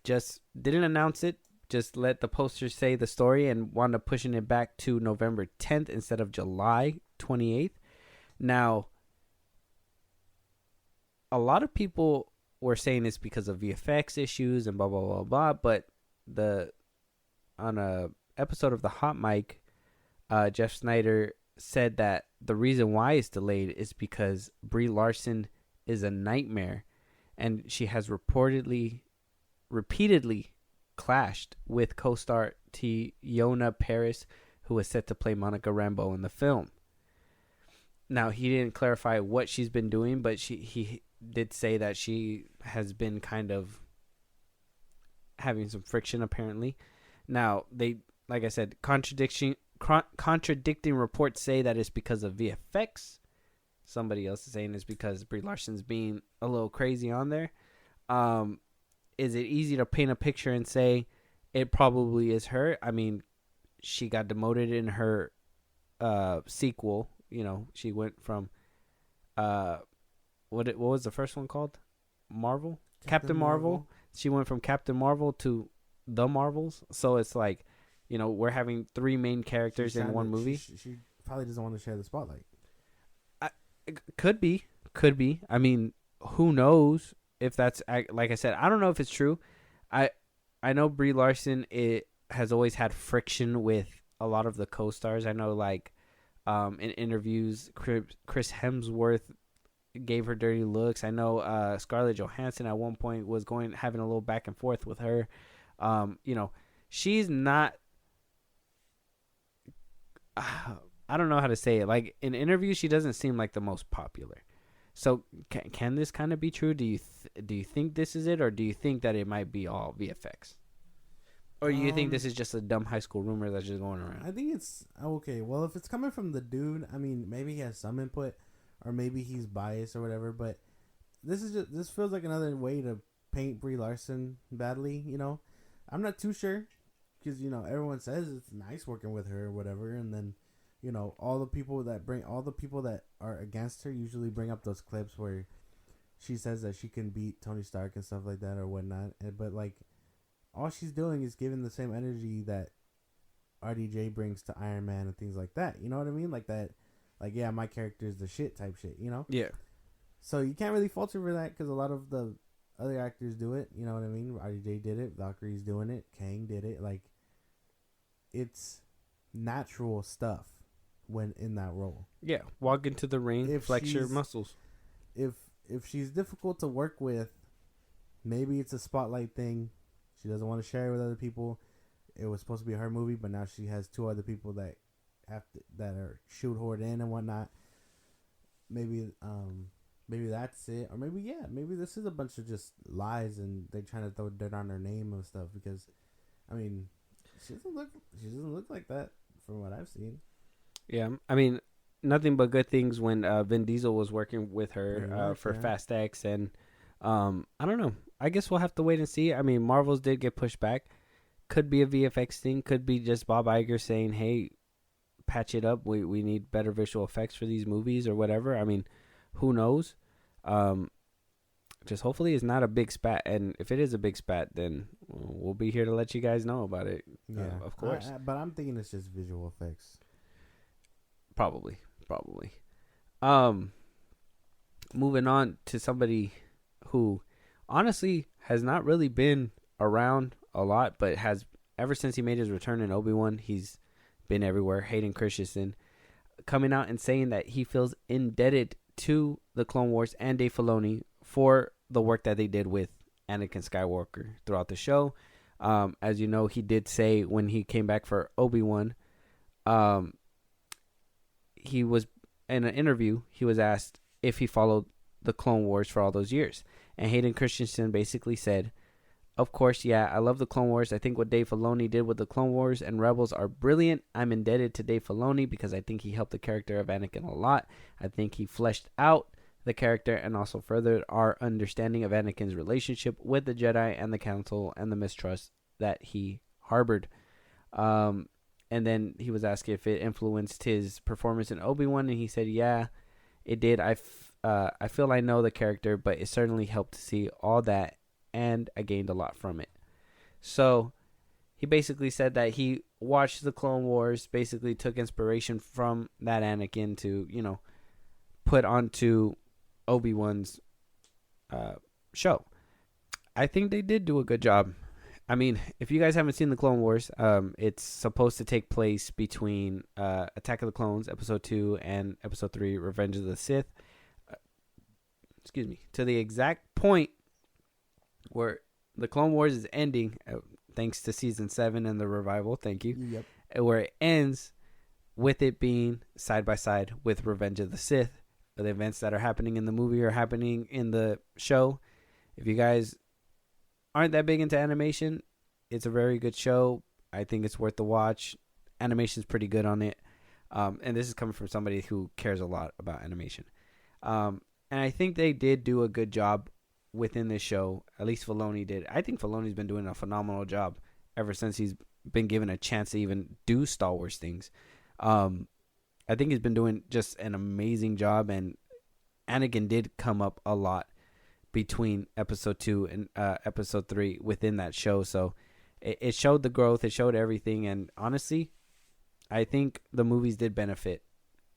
just didn't announce it. Just let the poster say the story and wound up pushing it back to November 10th instead of July 28th. Now, a lot of people were saying it's because of VFX issues and blah, blah, blah, blah. But on a episode of the Hot Mic, Jeff Snyder said that the reason why it's delayed is because Brie Larson is a nightmare, and she has repeatedly clashed with co-star Teyonah Parris, who was set to play Monica Rambeau in the film. Now, he didn't clarify what she's been doing, but he did say that she has been kind of having some friction, apparently. Now, they, like I said, contradicting reports say that it's because of VFX. Somebody else is saying it's because Brie Larson's being a little crazy on there. Is it easy to paint a picture and say it probably is her? I mean, she got demoted in her sequel. You know, she went from what was the first one called? Marvel? Captain Marvel. She went from Captain Marvel to The Marvels. So it's like, you know, we're having three main characters in one movie. She probably doesn't want to share the spotlight. Could be. I mean, who knows if that's, like I said, I don't know if it's true. I know Brie Larson has always had friction with a lot of the co-stars. I know, like, in interviews, Chris Hemsworth gave her dirty looks. I know Scarlett Johansson at one point was having a little back and forth with her. You know, she's not. I don't know how to say it. Like, in interviews, she doesn't seem like the most popular. So can this kind of be true? Do you think this is it, or do you think that it might be all VFX? Or do you think this is just a dumb high school rumor that's just going around? I think it's okay. Well, if it's coming from the dude, I mean, maybe he has some input, or maybe he's biased or whatever. But this feels like another way to paint Brie Larson badly. You know, I'm not too sure, because everyone says it's nice working with her or whatever, and then all the people that are against her usually bring up those clips where she says that she can beat Tony Stark and stuff like that or whatnot. But like, all she's doing is giving the same energy that RDJ brings to Iron Man and things like that. You know what I mean? Like that, like, yeah, my character is the shit type shit, Yeah. So you can't really fault her for that, because a lot of the other actors do it. You know what I mean? RDJ did it. Valkyrie's doing it. Kang did it. Like, it's natural stuff when in that role. Yeah. Walk into the ring, flex your muscles. If she's difficult to work with, maybe it's a spotlight thing. She doesn't want to share it with other people. It was supposed to be her movie, but now she has two other people that are shoehorned in and whatnot. Maybe that's it, or maybe this is a bunch of just lies and they're trying to throw dirt on her name and stuff. Because, I mean, She doesn't look like that from what I've seen. Yeah, I mean, nothing but good things when Vin Diesel was working with Pretty her much, for yeah. Fast X, and I don't know. I guess we'll have to wait and see. I mean, Marvels did get pushed back. Could be a VFX thing. Could be just Bob Iger saying, "Hey, patch it up. We need better visual effects for these movies or whatever." I mean, who knows? Um, just hopefully it's not a big spat, and if it is a big spat, then we'll be here to let you guys know about it. Yeah, Of course. but I'm thinking it's just visual effects. Probably. Um, moving on to somebody who honestly has not really been around a lot, but has ever since he made his return in Obi-Wan, he's been everywhere. Hayden Christensen coming out and saying that he feels indebted to the Clone Wars and Dave Filoni for the work that they did with Anakin Skywalker throughout the show. As you know, he did say when he came back for Obi-Wan, he was in an interview, he was asked if he followed the Clone Wars for all those years. And Hayden Christensen basically said, "Of course, yeah, I love the Clone Wars. I think what Dave Filoni did with the Clone Wars and Rebels are brilliant. I'm indebted to Dave Filoni because I think he helped the character of Anakin a lot. I think he fleshed out the character and also furthered our understanding of Anakin's relationship with the Jedi and the Council and the mistrust that he harbored." And then he was asked if it influenced his performance in Obi-Wan, and he said, "Yeah, it did. I feel I know the character, but it certainly helped to see all that, and I gained a lot from it." So he basically said that he watched the Clone Wars, basically took inspiration from that Anakin to, put onto Obi-Wan's show. I think they did do a good job. I mean, if you guys haven't seen the Clone Wars, it's supposed to take place between Attack of the Clones, Episode 2, and Episode 3, Revenge of the Sith. To the exact point where the Clone Wars is ending, thanks to Season 7 and the revival, thank you, Yep. where it ends with it being side by side with Revenge of the Sith. The events that are happening in the movie are happening in the show. If you guys aren't that big into animation, it's a very good show. I think it's worth the watch. Animation's pretty good on it. And this is coming from somebody who cares a lot about animation. And I think they did do a good job within this show. At least Filoni did. I think Filoni's been doing a phenomenal job ever since he's been given a chance to even do Star Wars things. I think he's been doing just an amazing job, and Anakin did come up a lot between Episode 2 and Episode 3 within that show. So it showed the growth, it showed everything, and honestly, I think the movies did benefit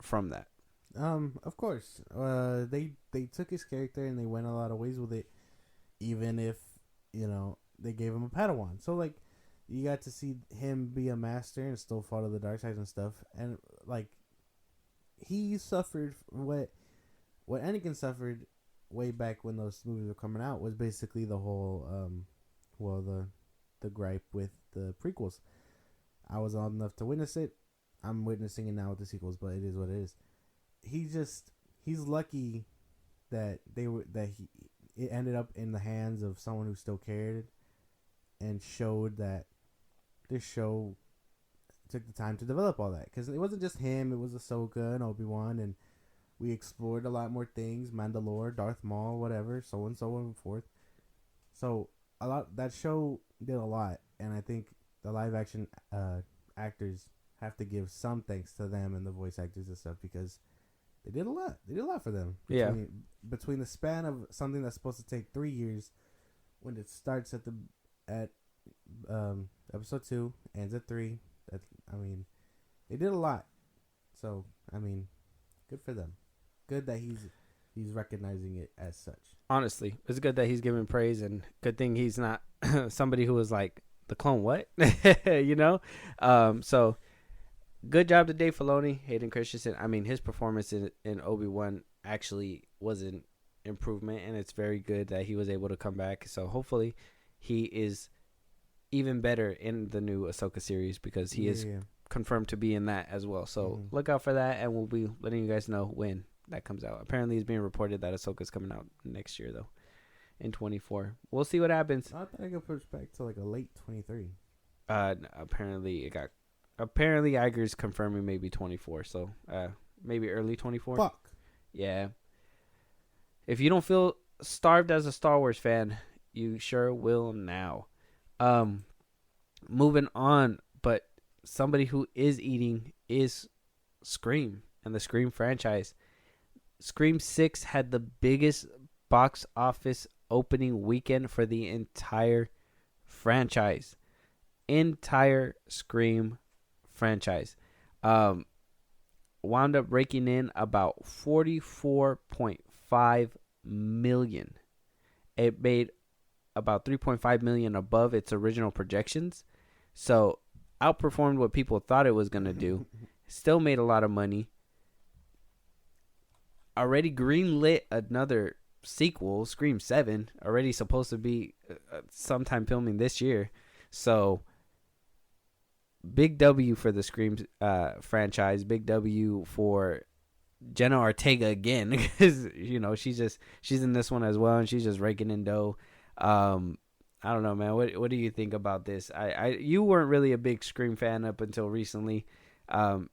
from that. Of course. They took his character and they went a lot of ways with it, even if they gave him a Padawan. So like, you got to see him be a master and still follow the dark side and stuff. And like, he suffered what Anakin suffered way back when those movies were coming out was basically the whole the gripe with the prequels. I was old enough to witness it. I'm witnessing it now with the sequels, but it is what it is. He's lucky that it ended up in the hands of someone who still cared and showed that this show took the time to develop all that, because it wasn't just him, it was Ahsoka and Obi-Wan, and we explored a lot more things, Mandalore, Darth Maul, whatever, so on and forth. So that show did a lot, and I think the live action actors have to give some thanks to them and the voice actors and stuff, because they did a lot. They did a lot for them. Between the span of something that's supposed to take 3 years, when it starts at Episode 2, ends at 3. They did a lot. So good for them. Good that he's recognizing it as such. Honestly, it's good that he's giving praise, and good thing he's not somebody who was like, the clone what? So good job to Dave Filoni, Hayden Christensen. His performance in Obi-Wan actually was an improvement, and it's very good that he was able to come back. So hopefully he is even better in the new Ahsoka series, because he is confirmed to be in that as well. So look out for that, and we'll be letting you guys know when that comes out. Apparently it's being reported that Ahsoka's coming out next year, though, in 2024. We'll see what happens. I thought I could push back to like a late 23. Apparently it got. Apparently Iger's confirming maybe 24. So maybe early 24. Fuck. Yeah. If you don't feel starved as a Star Wars fan, you sure will now. Moving on, but somebody who is eating is Scream and the Scream franchise. Scream 6 had the biggest box office opening weekend for the entire franchise. Entire Scream franchise. Wound up raking in about 44.5 million. It made about 3.5 million above its original projections. So outperformed what people thought it was going to do. Still made a lot of money. Already greenlit another sequel, Scream 7, already supposed to be sometime filming this year. So big W for the Scream franchise. Big W for Jenna Ortega again, because she's in this one as well, and she's just raking in dough. I don't know, man. What do you think about this? You weren't really a big Scream fan up until recently.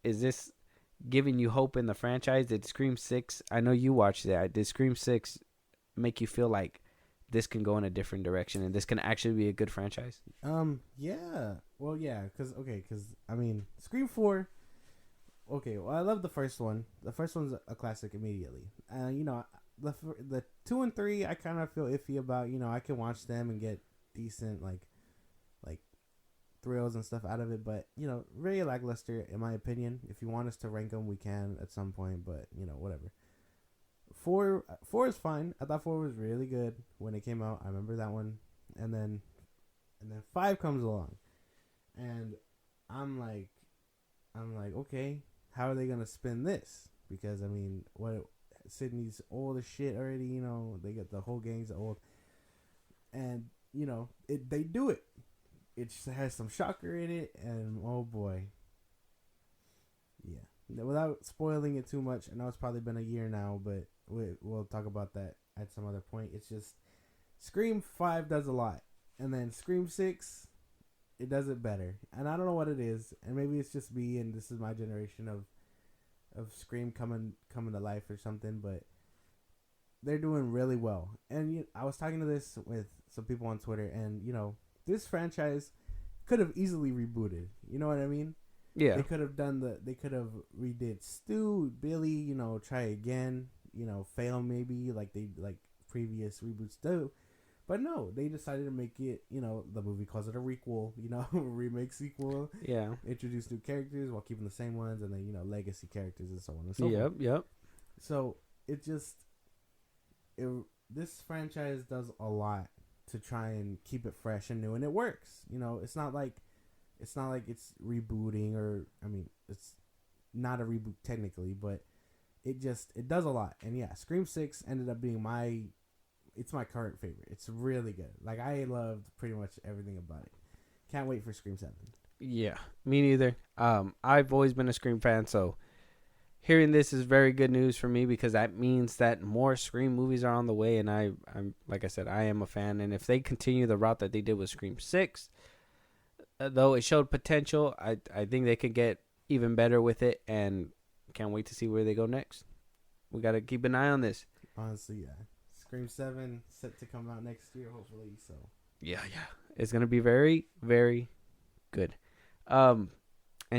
Is this giving you hope in the franchise? Did Scream 6? I know you watched that. Did Scream 6 make you feel like this can go in a different direction and this can actually be a good franchise? Yeah. Well, yeah, because I mean, Scream 4. Okay, well, I love the first one. The first one's a classic immediately. The 2 and 3, I kind of feel iffy about. I can watch them and get decent like thrills and stuff out of it, but very lackluster in my opinion. If you want us to rank them, we can at some point, but whatever. Four is fine. I thought 4 was really good when it came out. I remember that one, and then 5 comes along, and I'm like, okay, how are they gonna spin this? Because I mean, Sydney's old as shit already. They got the whole gang's old, and they do it. It just has some shocker in it, and oh boy, yeah. Without spoiling it too much, I know it's probably been a year now, but we'll talk about that at some other point. It's just Scream 5 does a lot, and then Scream 6, it does it better, and I don't know what it is, and maybe it's just me, and this is my generation of Scream coming to life or something, but they're doing really well. And I was talking to this with some people on Twitter, and this franchise could have easily rebooted. You know what I mean? Yeah. They could have redid Stu, Billy, try again, fail maybe like previous reboots do. But no, they decided to make it, the movie calls it a requel, remake sequel. Yeah. Introduce new characters while keeping the same ones, and then, legacy characters and so on and so forth. Yep. So this franchise does a lot to try and keep it fresh and new, and it works. It's not like it's rebooting, or I mean, it's not a reboot technically, but it does a lot. And yeah, Scream 6 ended up being my current favorite. It's really good. Like, I loved pretty much everything about it. Can't wait for Scream 7. Yeah, me neither. I've always been a Scream fan, so hearing this is very good news for me, because that means that more Scream movies are on the way, and I'm like I said, I am a fan. And if they continue the route that they did with Scream 6, though it showed potential, I think they could get even better with it, and can't wait to see where they go next. We got to keep an eye on this. Honestly, yeah. Scream 7 set to come out next year, hopefully. So yeah, it's gonna be very, very good. And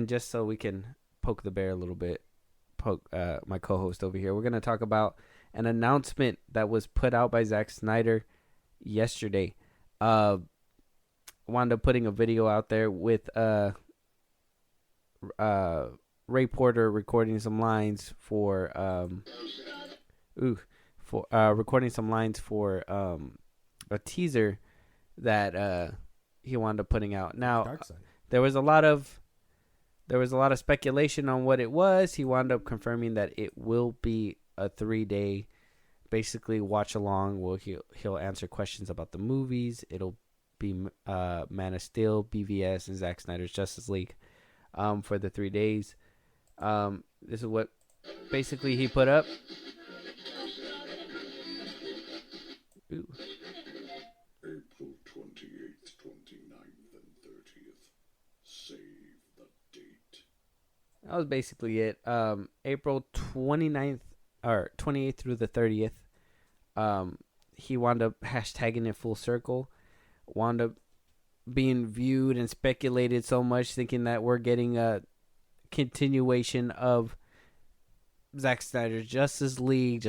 just so we can poke the bear a little bit, my co-host over here, we're gonna talk about an announcement that was put out by Zack Snyder yesterday. Wound up putting a video out there with Ray Porter recording some lines for recording some lines for a teaser that he wound up putting out. Now, there was a lot of speculation on what it was. He wound up confirming that it will be a 3-day, basically watch along. Well, he'll answer questions about the movies. It'll be Man of Steel, BVS, and Zack Snyder's Justice League for the 3 days. This is what basically he put up. Ooh. April 28th, 29th, and 30th. That was basically it. April 29th or 28th through the 30th. He wound up hashtagging it full circle. Wound up being viewed and speculated so much, thinking that we're getting a continuation of Zack Snyder's Justice League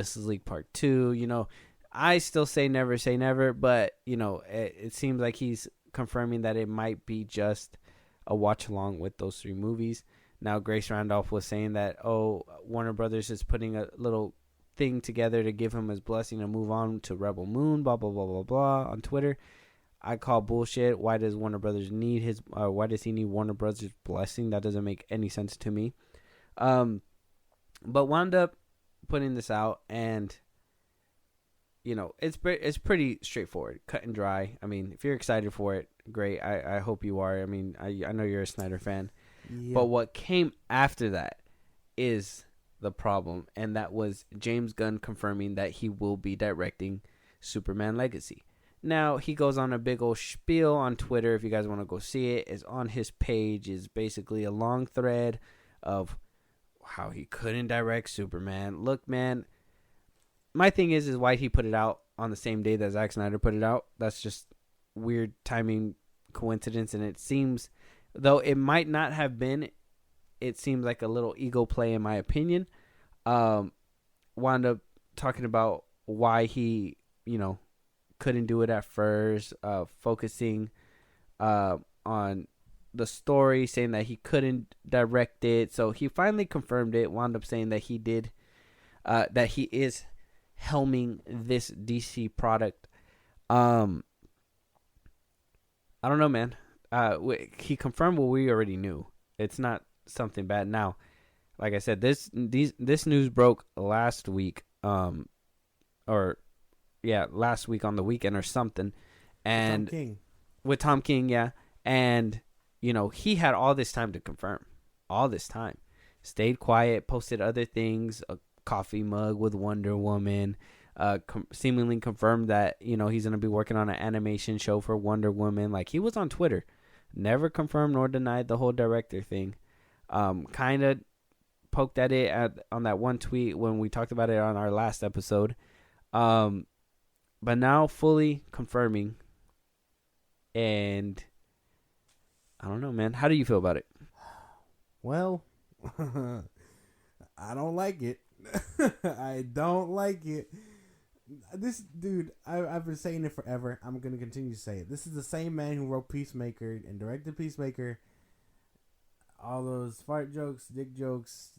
Part 2. You know, I still say never, but, you know, it seems like he's confirming that it might be just a watch along with those 3 movies. Now, Grace Randolph was saying that, Warner Brothers is putting a little thing together to give him his blessing to move on to Rebel Moon, blah, blah, blah, blah, blah, on Twitter. I call bullshit. Why does Warner Brothers need why does he need Warner Brothers' blessing? That doesn't make any sense to me. But wound up putting this out, and, you know, it's pretty straightforward, cut and dry. I mean, if you're excited for it, great. I hope you are. I mean, I know you're a Snyder fan. Yeah. But what came after that is the problem, and that was James Gunn confirming that he will be directing Superman Legacy. Now, he goes on a big old spiel on Twitter. If you guys want to go see it, it's on his page. It's basically a long thread of how he couldn't direct Superman. Look, man, my thing is why he put it out on the same day that Zack Snyder put it out. That's just weird timing coincidence, and it seems, though it might not have been, it seems like a little ego play in my opinion. Wound up talking about why he, you know, couldn't do it at first, focusing on the story, saying that he couldn't direct it. So he finally confirmed it, wound up saying that he did, that he is helming this DC product. I don't know, man. He confirmed what we already knew. It's not something bad. Now, like I said, this news broke last week, last week on the weekend or something, and with Tom King, yeah, and, you know, he had all this time to confirm, all this time, stayed quiet, posted other things, a coffee mug with Wonder Woman, seemingly confirmed that, you know, he's gonna be working on an animation show for Wonder Woman. Like, he was on Twitter, never confirmed nor denied the whole director thing. Kind of poked at it on that one tweet when we talked about it on our last episode. But now fully confirming, and I don't know, man. How do you feel about it? Well, I don't like it. I don't like it. This dude, I've been saying it forever. I'm going to continue to say it. This is the same man who wrote Peacemaker and directed Peacemaker. All those fart jokes, dick jokes.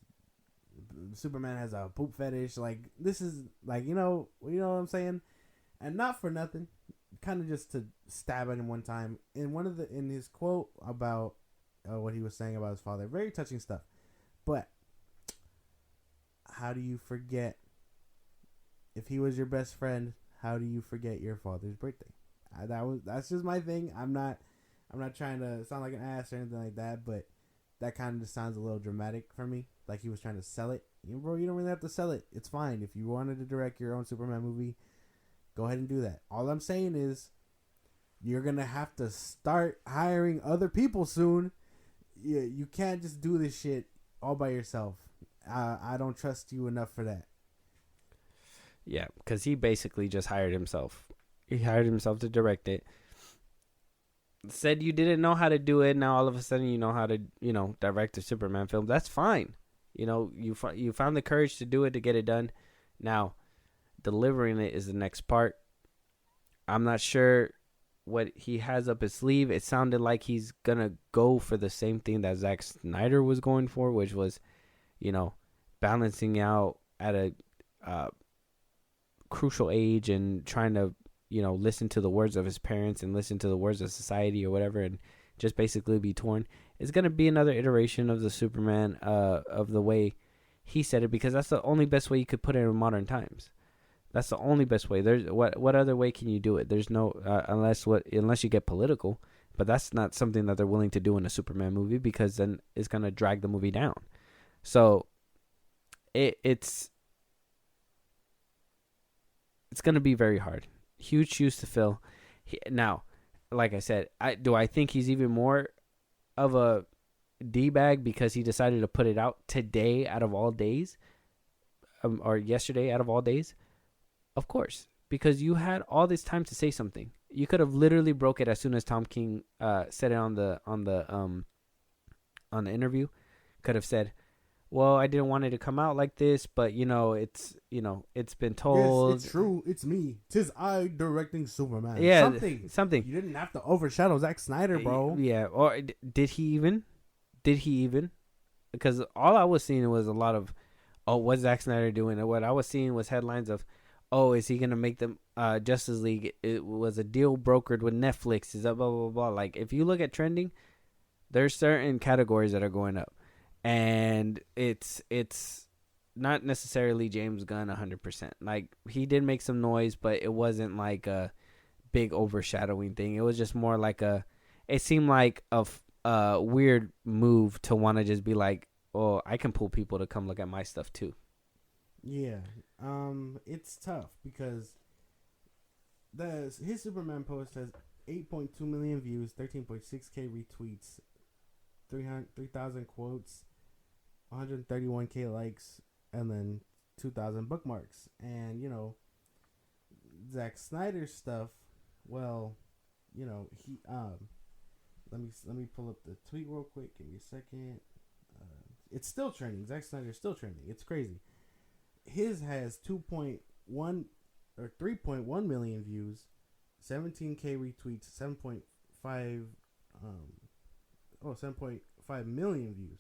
Superman has a poop fetish. Like, this is, like, you know what I'm saying? And not for nothing, kind of just to stab at him one time. In his quote about what he was saying about his father, very touching stuff. But how do you forget? If he was your best friend, how do you forget your father's birthday? That's just my thing. I'm not trying to sound like an ass or anything like that, but that kind of just sounds a little dramatic for me. Like he was trying to sell it. Bro, you don't really have to sell it. It's fine. If you wanted to direct your own Superman movie, go ahead and do that. All I'm saying is you're going to have to start hiring other people soon. You can't just do this shit all by yourself. I don't trust you enough for that. Yeah, because he basically just hired himself. He hired himself to direct it. Said you didn't know how to do it. Now all of a sudden you know how to, you know, direct a Superman film. That's fine. You know, you found the courage to do it, to get it done. Now, delivering it is the next part. I'm not sure what he has up his sleeve. It sounded like he's going to go for the same thing that Zack Snyder was going for, which was, you know, balancing out at a crucial age and trying to, you know, listen to the words of his parents and listen to the words of society or whatever, and just basically be torn. It's going to be another iteration of the Superman, of the way he said it, because that's the only best way you could put it in modern times. That's the only best way. There's what other way can you do it? There's no unless you get political, but that's not something that they're willing to do in a Superman movie, because then it's going to drag the movie down. So it's going to be very hard. Huge shoes to fill. Now, like I said, do I think he's even more of a D-bag because he decided to put it out today out of all days, or yesterday out of all days? Of course, because you had all this time to say something. You could have literally broke it as soon as Tom King said it on the interview. Could have said, "Well, I didn't want it to come out like this, but it's been told." Yes, it's true. It's me. 'Tis I directing Superman. Yeah, something. You didn't have to overshadow Zack Snyder, bro. Yeah, or did he even? Did he even? Because all I was seeing was a lot of, oh, what's Zack Snyder doing? And what I was seeing was headlines of, oh, is he gonna make them Justice League? It was a deal brokered with Netflix. Is that blah blah blah? Like, if you look at trending, there's certain categories that are going up, and it's not necessarily James Gunn 100%. Like, he did make some noise, but it wasn't like a big overshadowing thing. It was just more like it seemed like a weird move to want to just be like, oh, I can pull people to come look at my stuff too. Yeah. It's tough because his Superman post has 8.2 million views, 13.6k retweets, 3,000 quotes, 131k likes, and then 2,000 bookmarks. And Zack Snyder's stuff, well, he let me pull up the tweet real quick. Give me a second. It's still trending. Zack Snyder's still trending. It's crazy. His has 2.1 or 3.1 million views, 17k retweets, 7.5 million views,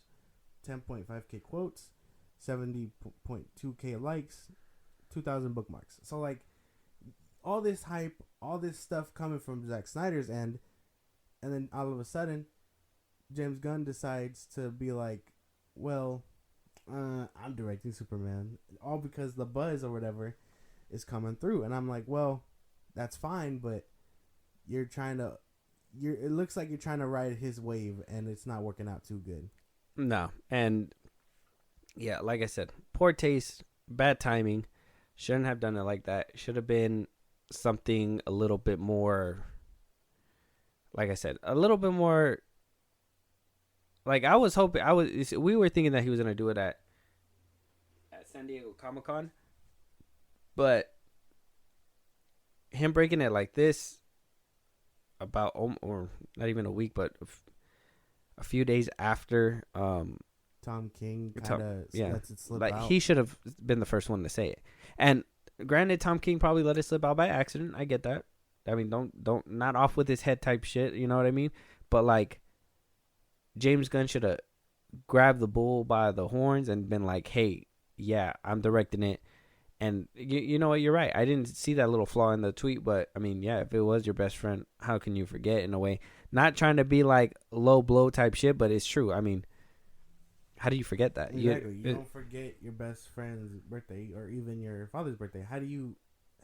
10.5k quotes, 70.2k likes, 2,000 bookmarks. So like all this hype, all this stuff coming from Zack Snyder's end, and then all of a sudden James Gunn decides to be like, well, I'm directing Superman, all because the buzz or whatever is coming through. And I'm like, well, that's fine, but it looks like you're trying to ride his wave, and it's not working out too good. No. And yeah, like I said, poor taste, bad timing. Shouldn't have done it like that. Should have been something a little bit more, like I said, a little bit more. Like, I was hoping, we were thinking that he was going to do it at San Diego Comic-Con. But him breaking it like this about, or not even a week, but a few days after Tom King kind of lets it slip out. He should have been the first one to say it. And granted, Tom King probably let it slip out by accident. I get that. I mean, don't not off with his head type shit. You know what I mean? But like, James Gunn should have grabbed the bull by the horns and been like, hey, yeah, I'm directing it. And you know what? You're right. I didn't see that little flaw in the tweet, but I mean, yeah, if it was your best friend, how can you forget in a way? Not trying to be like low blow type shit, but it's true. I mean, how do you forget that? Exactly. You don't forget your best friend's birthday or even your father's birthday. How do you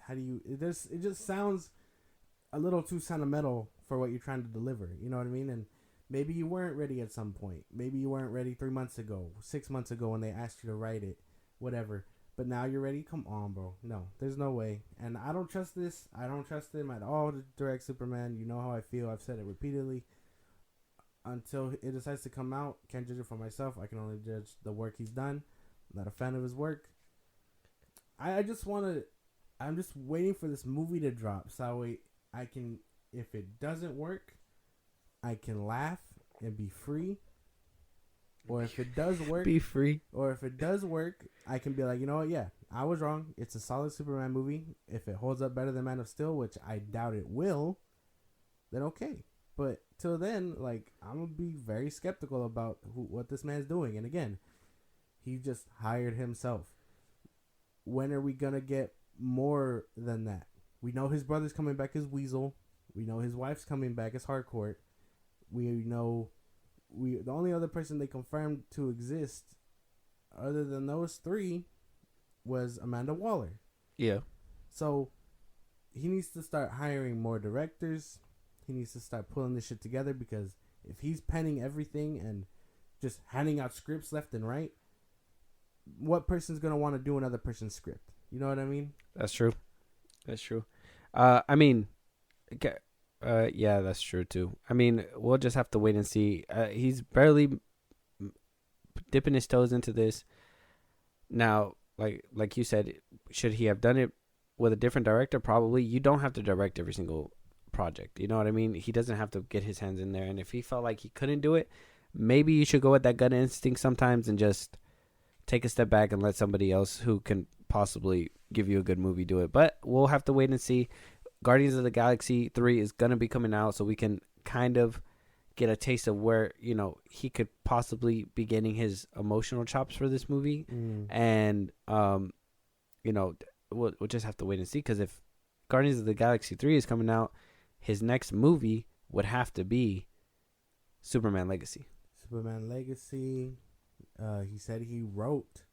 it just sounds a little too sentimental for what you're trying to deliver. You know what I mean? And maybe you weren't ready at some point. Maybe you weren't ready 3 months ago, 6 months ago when they asked you to write it, whatever. But now you're ready? Come on, bro. No, there's no way. And I don't trust this. I don't trust him at all to direct Superman. You know how I feel. I've said it repeatedly. Until it decides to come out, can't judge it for myself. I can only judge the work he's done. I'm not a fan of his work. I'm just waiting for this movie to drop so I can, if it doesn't work, I can laugh and be free. Or if it does work, be free. Or if it does work, I can be like, you know what? Yeah, I was wrong. It's a solid Superman movie. If it holds up better than Man of Steel, which I doubt it will, then okay. But till then, like, I'm gonna be very skeptical about what this man's doing. And again, he just hired himself. When are we gonna get more than that? We know his brother's coming back as Weasel. We know his wife's coming back as Harcourt. We know the only other person they confirmed to exist other than those three was Amanda Waller. Yeah. So he needs to start hiring more directors. He needs to start pulling this shit together, because if he's penning everything and just handing out scripts left and right, what person's going to want to do another person's script? You know what I mean? That's true. That's true. I mean, yeah, that's true too. I mean, we'll just have to wait and see. He's barely dipping his toes into this. Now, like you said, should he have done it with a different director? Probably. You don't have to direct every single project. You know what I mean? He doesn't have to get his hands in there. And if he felt like he couldn't do it, maybe you should go with that gut instinct sometimes and just take a step back and let somebody else who can possibly give you a good movie do it. But we'll have to wait and see. Guardians of the Galaxy 3 is going to be coming out, so we can kind of get a taste of where, he could possibly be getting his emotional chops for this movie. And, we'll just have to wait and see, because if Guardians of the Galaxy 3 is coming out, his next movie would have to be Superman Legacy. Superman Legacy. He said he wrote.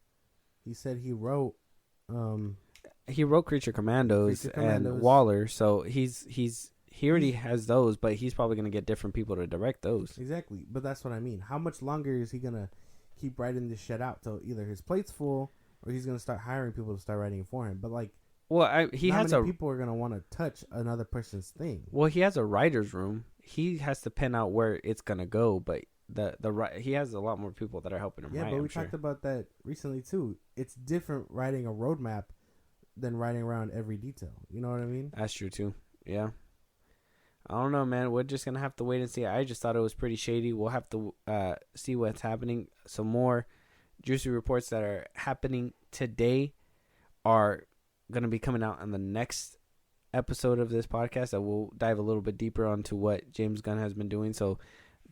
He wrote Creature Commandos and Waller, so he already has those, but he's probably gonna get different people to direct those. Exactly, but that's what I mean. How much longer is he gonna keep writing this shit out till either his plate's full or he's gonna start hiring people to start writing it for him? But like, people are gonna want to touch another person's thing. Well, he has a writer's room. He has to pen out where it's gonna go, but he has a lot more people that are helping him. Yeah, write, but I'm we sure. talked about that recently too. It's different writing a roadmap than writing around every detail. You know what I mean? That's true too. Yeah. I don't know, man. We're just gonna have to wait and see. I just thought it was pretty shady. We'll have to see what's happening. Some more juicy reports that are happening today are gonna be coming out in the next episode of this podcast. That we'll dive a little bit deeper onto what James Gunn has been doing. So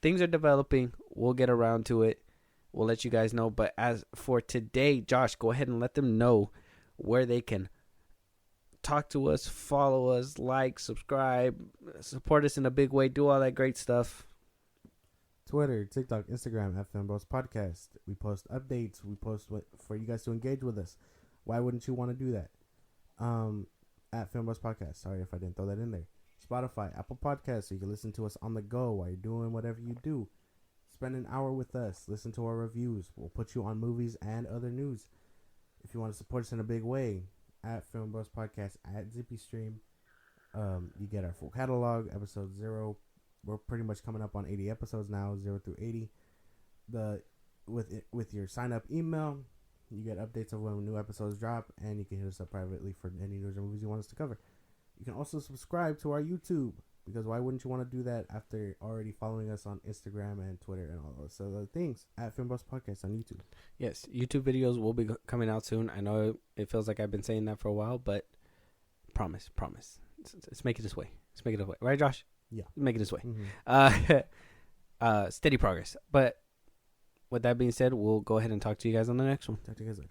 things are developing. We'll get around to it. We'll let you guys know. But as for today, Josh, go ahead and let them know where they can talk to us, follow us, like, subscribe, support us in a big way, do all that great stuff. Twitter, TikTok, Instagram, FM Bros Podcast. We post updates. We post what for you guys to engage with us. Why wouldn't you want to do that? At Film Bros Podcast. Sorry if I didn't throw that in there. Spotify, Apple Podcasts, so you can listen to us on the go while you're doing whatever you do. Spend an hour with us. Listen to our reviews. We'll put you on movies and other news. If you want to support us in a big way, at Film Bros Podcast, at Zippy Stream, you get our full catalog. Episode 0, we're pretty much coming up on 80 episodes now, 0 through 80. With your sign up email, you get updates of when new episodes drop, and you can hit us up privately for any news or movies you want us to cover. You can also subscribe to our YouTube, because why wouldn't you want to do that after already following us on Instagram and Twitter and all those other things at Film Bros Podcast on YouTube? Yes, YouTube videos will be coming out soon. I know it feels like I've been saying that for a while, but promise. Let's make it this way. Let's make it this way. Right, Josh? Yeah. Make it this way. Mm-hmm. Steady progress. But with that being said, we'll go ahead and talk to you guys on the next one. Talk to you guys later.